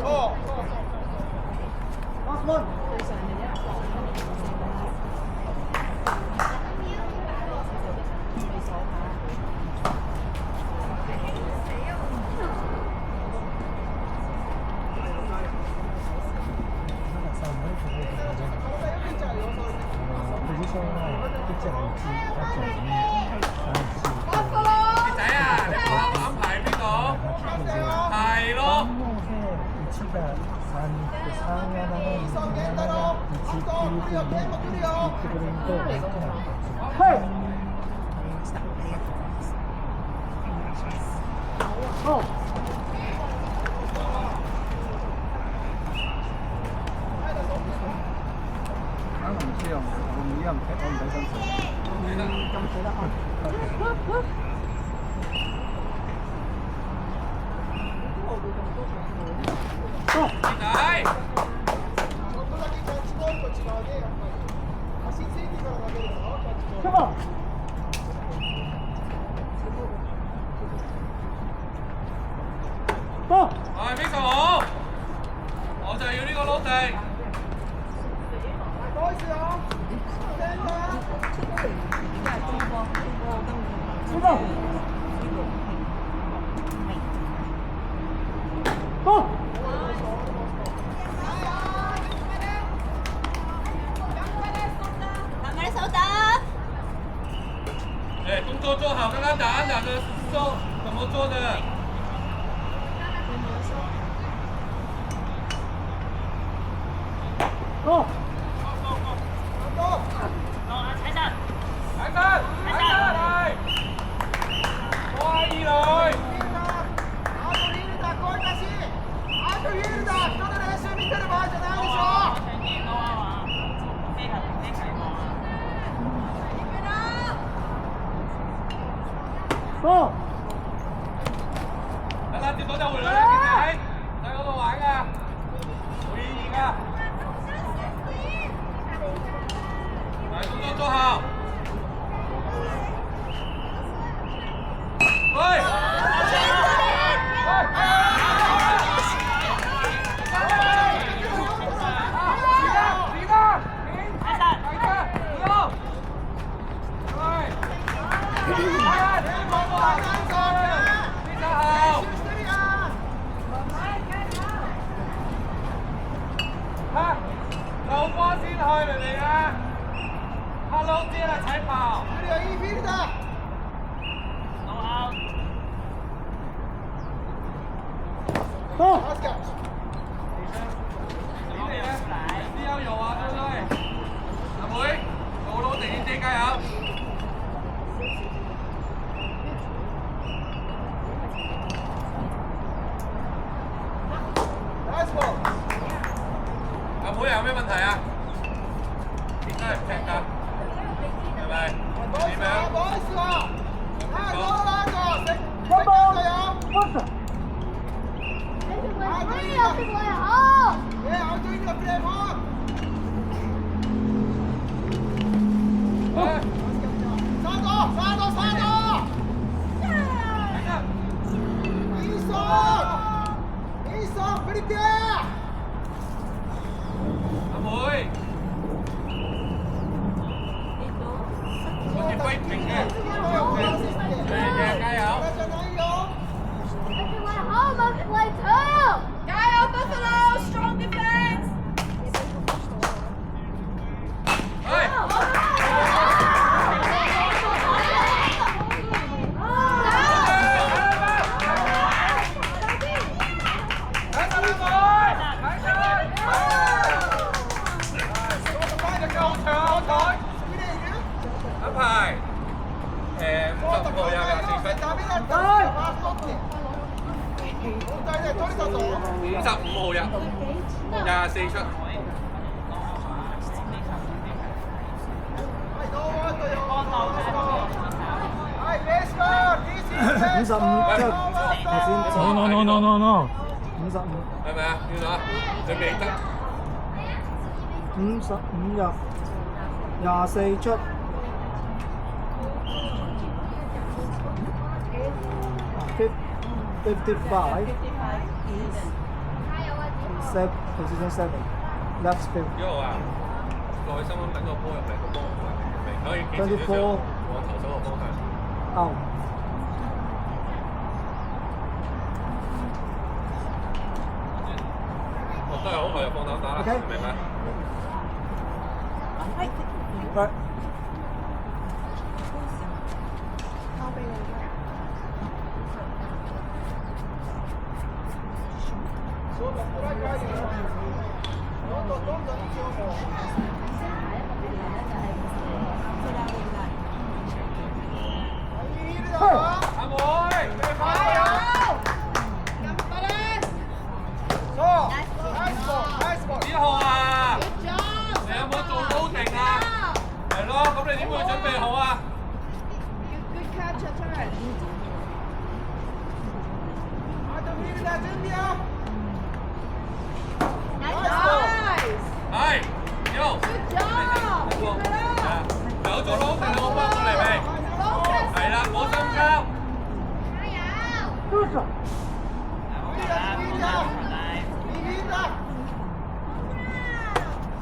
哦。Last one。最上面一個。傑仔啊，你啱啱排邊度？係咯。係邊個好？我就要呢個攞地。慢慢手打。哎，动作做好，刚刚打安打的做怎么做的？等下接到就回來啦，傑仔，喺嗰度玩㗎，冇意義㗎。嚟，動作做好。喂！漏波先去明唔明啊 ？Hello 姐啦，踩爆！這裡有一批的。好。你哋咧，啲有肉啊，對唔對？阿妹，做佬地姐加油！阿妹有咩問題啊？點解唔踢㗎？係咪？點樣？不好意思啊，太多了，這個誰有？好對呢個 play 好。殺到！一送，俾你爹。阿妹，我哋歸平嘅，加油！加油 Buffalo! Strong defense! 安排55號有24分。55號有24出。No. 係咪啊？要咗？準備得。 55入24出。55. position 7. Left spin. 一號啊，內心咁等個波入嚟，個波明可以幾時都上往投手個方向。 Out. 都係好耐就放膽打啦， OK 明白？ Right. 阿妹，你快啊！幾號啊？你有冇做高定啊？係咯，咁你點會準備好啊？ 係，有。有做撈定我幫過嚟未？係啦，冇心急。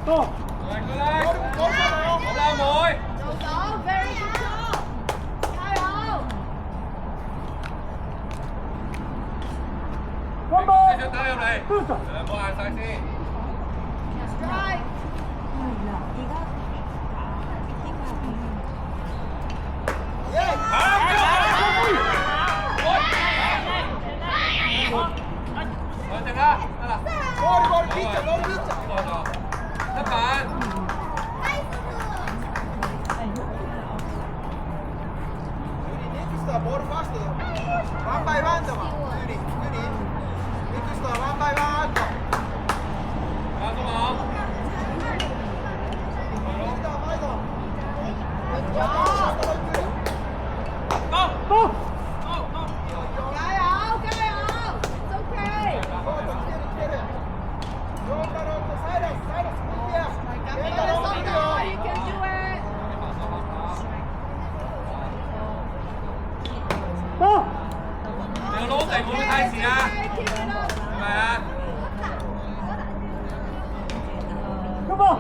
Go. 嚟過嚟，好啦，妹。 One more. 繼續打入嚟，係啦，冇嗌晒先。 兩隻啦，得啦。一板。 Board fast. One by one だわ。Yuri. Next one by one. 啱唔啱？ Go. Go. 你個撈定會唔會太遲啊？係咪啊？ Come on.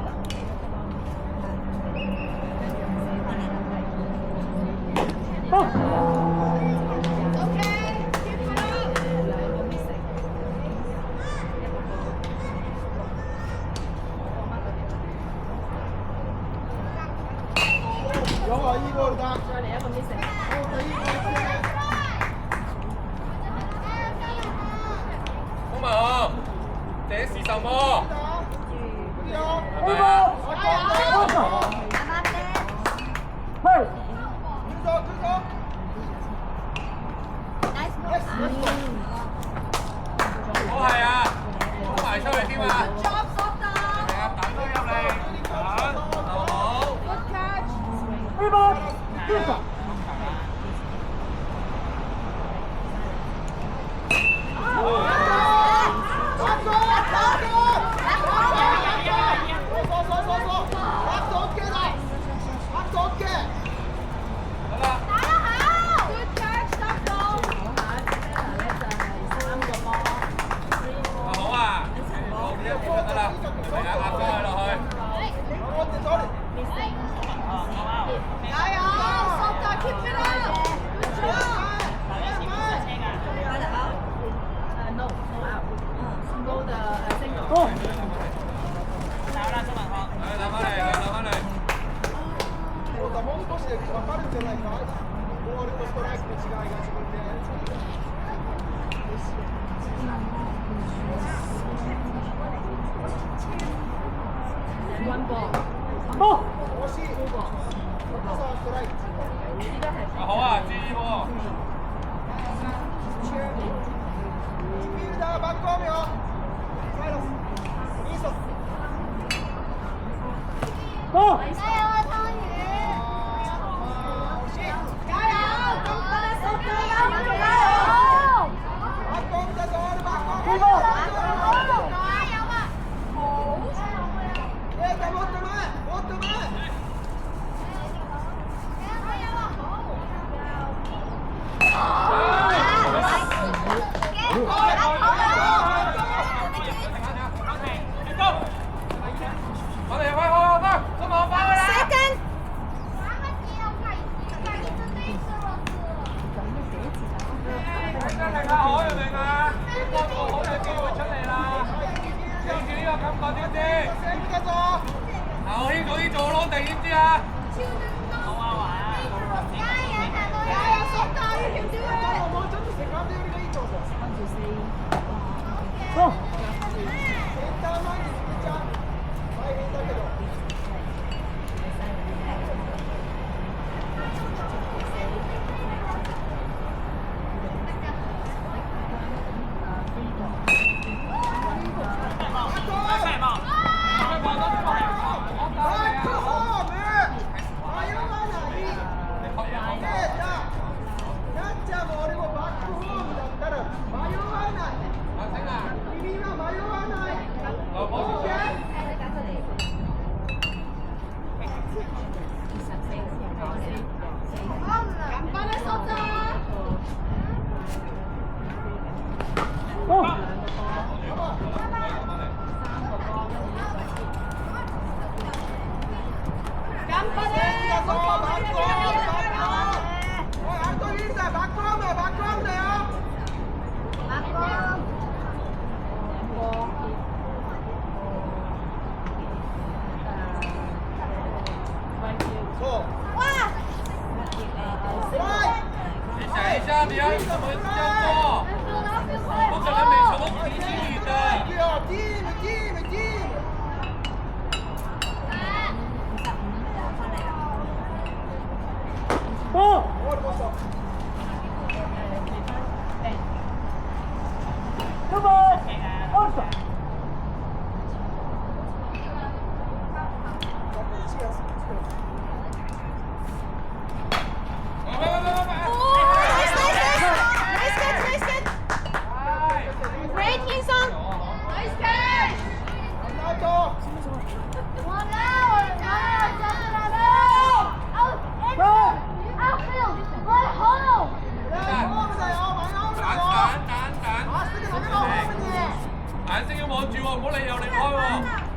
Go. Yo, いいボールだ。公民號，這是什麼？係咪啊？ Hey. 都係啊，衝埋出去添啊！係啊，等佢入嚟，等，就好。 Rebound. Good. Go. もう少しで分かるんじゃないか。ボールとストライクの違いが自分で。惜しい。ストライク。好啊，注意喎。フィールダーバックホームよ。サイロス。イーソス。Go. もっと前。個知唔知？得咗。後軒早啲做咯，定知唔知啊？你要怎么这样做？不可能每球都提醒你的。眼睛要望住喎，唔好你又離開喎。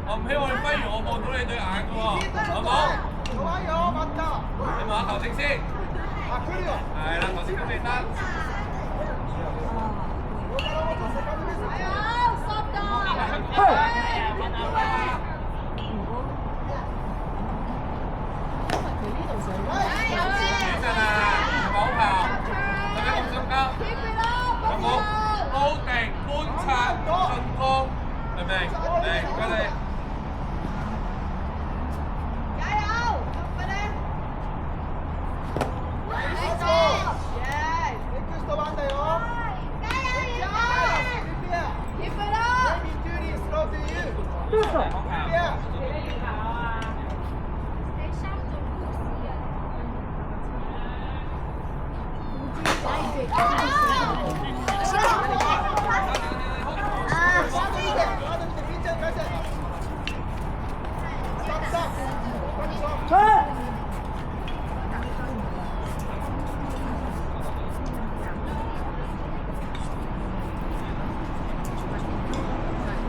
我唔希望你揮完我望到你對眼嘅喎，好唔好？你望下頭先先。係啦，頭先都未得。其實啊，講球，使唔使咁心急？有冇高定觀察進攻？明唔明？明，唔該你。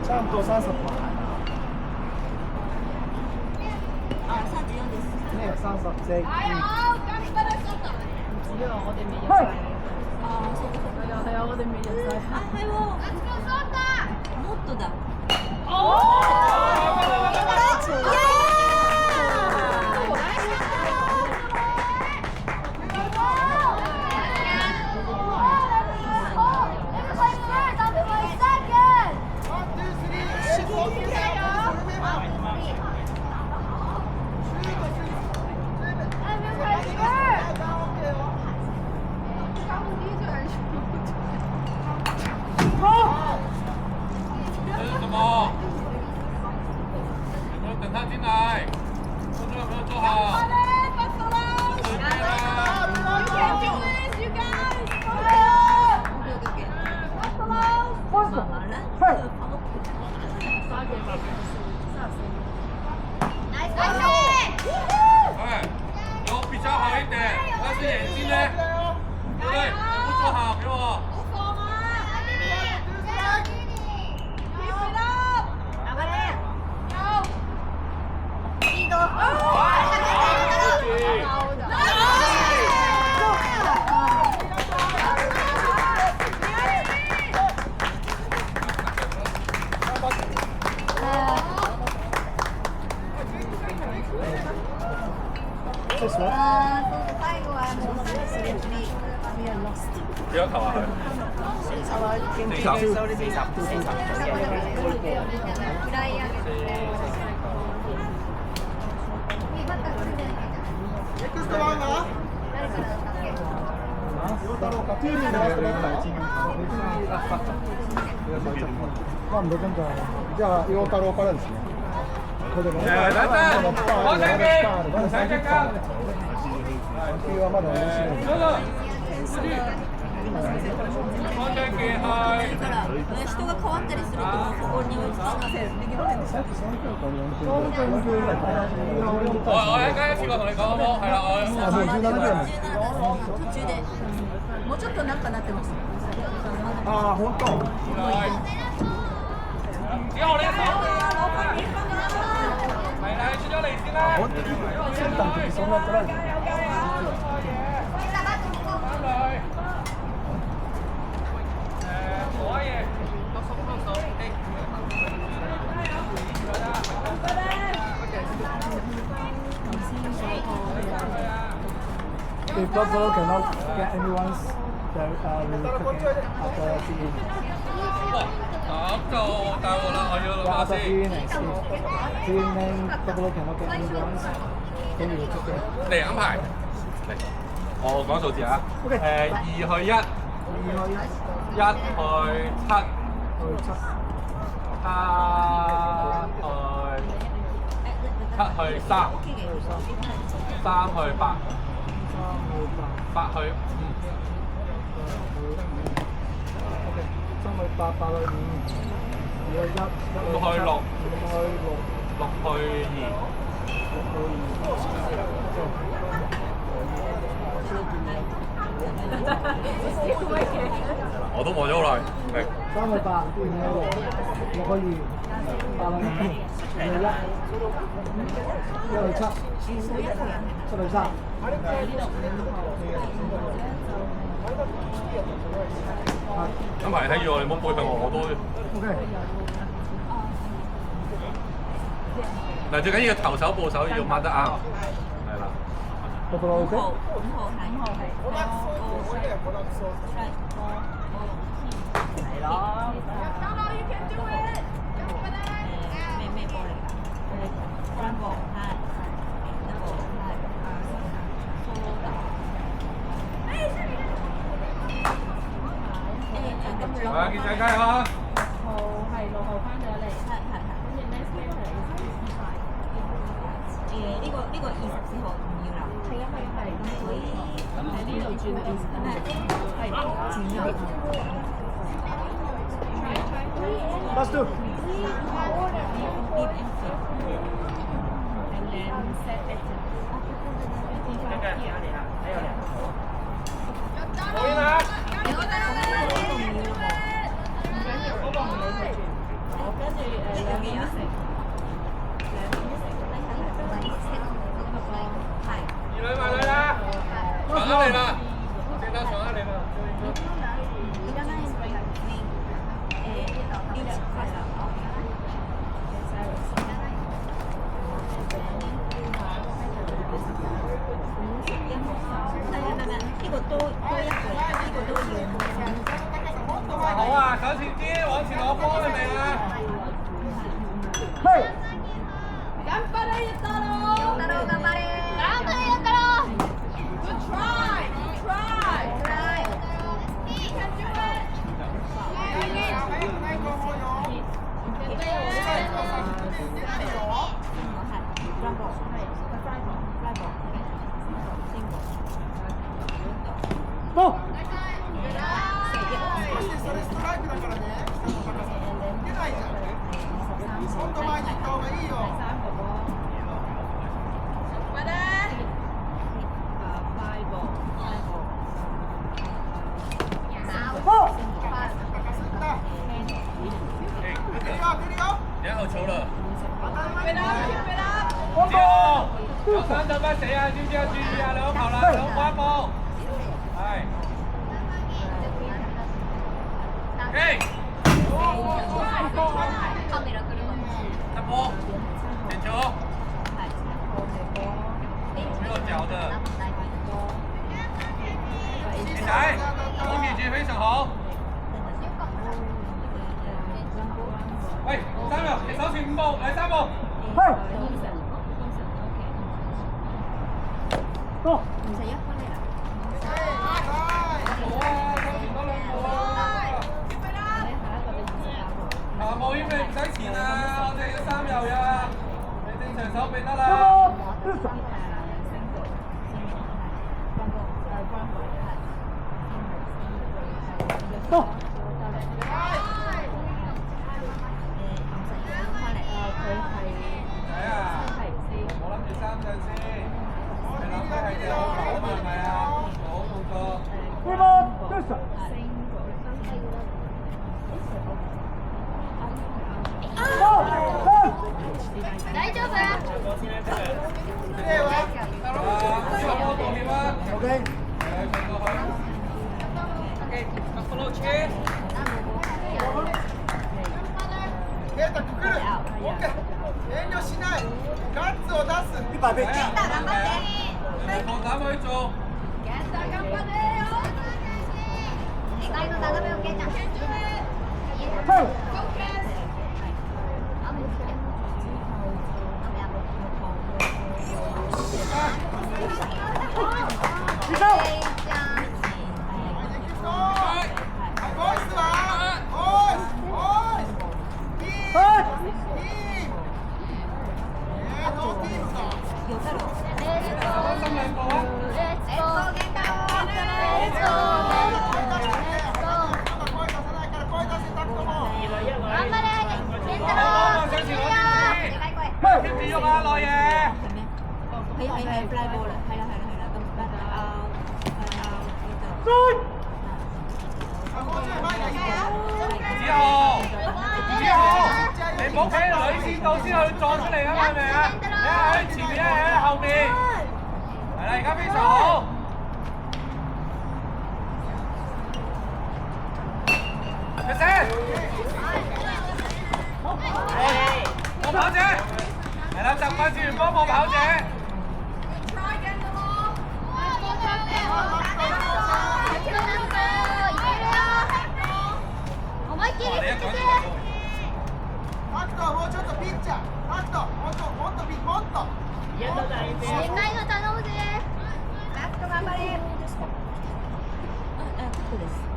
差唔多30個。咩34？只係我哋未入晒。係啊，我哋未入晒。もっとだ。什么？有没有等他进来？工作有没有做好？随便啦。哎，有比较好一点，但是眼睛呢？对不对？都不做好，给我。This one. 最後はもうそれに幾多球啊佢？フライ上げて。Next one は誰からだったっけ？陽太郎かトゥーリーのラストバッターまあどこかじゃあ陽太郎からですねこれでも大山放射機三脚か野球はまだ面白いどうぞ放射機はいだから人が変わったりするともうそこに追いつかない。さっき3分か4分ぐらい我啱啱試過同你講好冇？係啦，あもう17ぐらいまで途中でもうちょっとなんかなってます。ああ本当只有你手係啦，出咗嚟先啦。センターの時そんな取られて翻嚟。可以，幫手。If Buffalo cannot get anyone's they will kick it after PE. 咁就大鑊啦！我要諗下 After 先。 PE and skip. PE then Buffalo cannot get anyone's then you will kick it. 嚟安排。嚟，我講數字啊。OK 2去1，1去7，去7 7去3，3去8，8去5。OK 3去8 8去5 2去1 5去6， 5去6 6去2。 我都望咗好耐，明。 3去8 5去6 6去2 8去5 2去1 1去7 7去3。安排睇住我，你唔好背向我，我都。OK。嗱，最緊要投手部手要抹得啱，係啦。Buffalo OK。係啊，健仔雞啊！6號翻咗嚟，跟住 next game 係呢個24號唔要啦。係因為係咁喺呢度轉係轉入。Last two。 And then set it. 好嘢啦！唔緊要，我幫你去轉。跟住兩邊一成，二女埋女啦，上咗嚟啦，記得上咗嚟啦。呢個多一個，呢個都要。好啊，手前啲，往前攞波你明啊？嘿。頑張れゆたろう。陽太郎頑張れ。頑張れゆたろう。Good try. Good try. You can do it. もう。それストライクだからね。出ないじゃん。もっと前に行った方がいいよ。然後走了。我有三怎麼誰啊？知唔知啊？注意啊！兩球啦，兩關波。係。OK。カメラ来るわ。一波，點咗？呢個脚的。仔仔，保持住非常好。喂，3秒，你手前5步，嚟3步。嘿，到。好啊，手前多2步啊。下步應該唔使前啊，我哋要3游呀，你正常手臂得啦。到。仔啊，我諗住3陣先，你諗嘅係隻好球啊嘛，係咪啊？做好動作。對吧？對手。大丈夫啊？OK。ケイタくくる。OK。遠慮しない。ガッツを出す。100倍。頑張って。放膽去做。意外の斜めをケイちゃん。你唔好企喺女線度先去撞出嚟啊嘛，係咪啊？一係喺前面，一係喺後面。係啦，而家非常好。出聲！我跑者，係啦，習慣住幫我跑者。思いっきりもうちょっとピッチャー。もっとピッもっと。でかいの頼むぜ。ラスト頑張れ。ここです。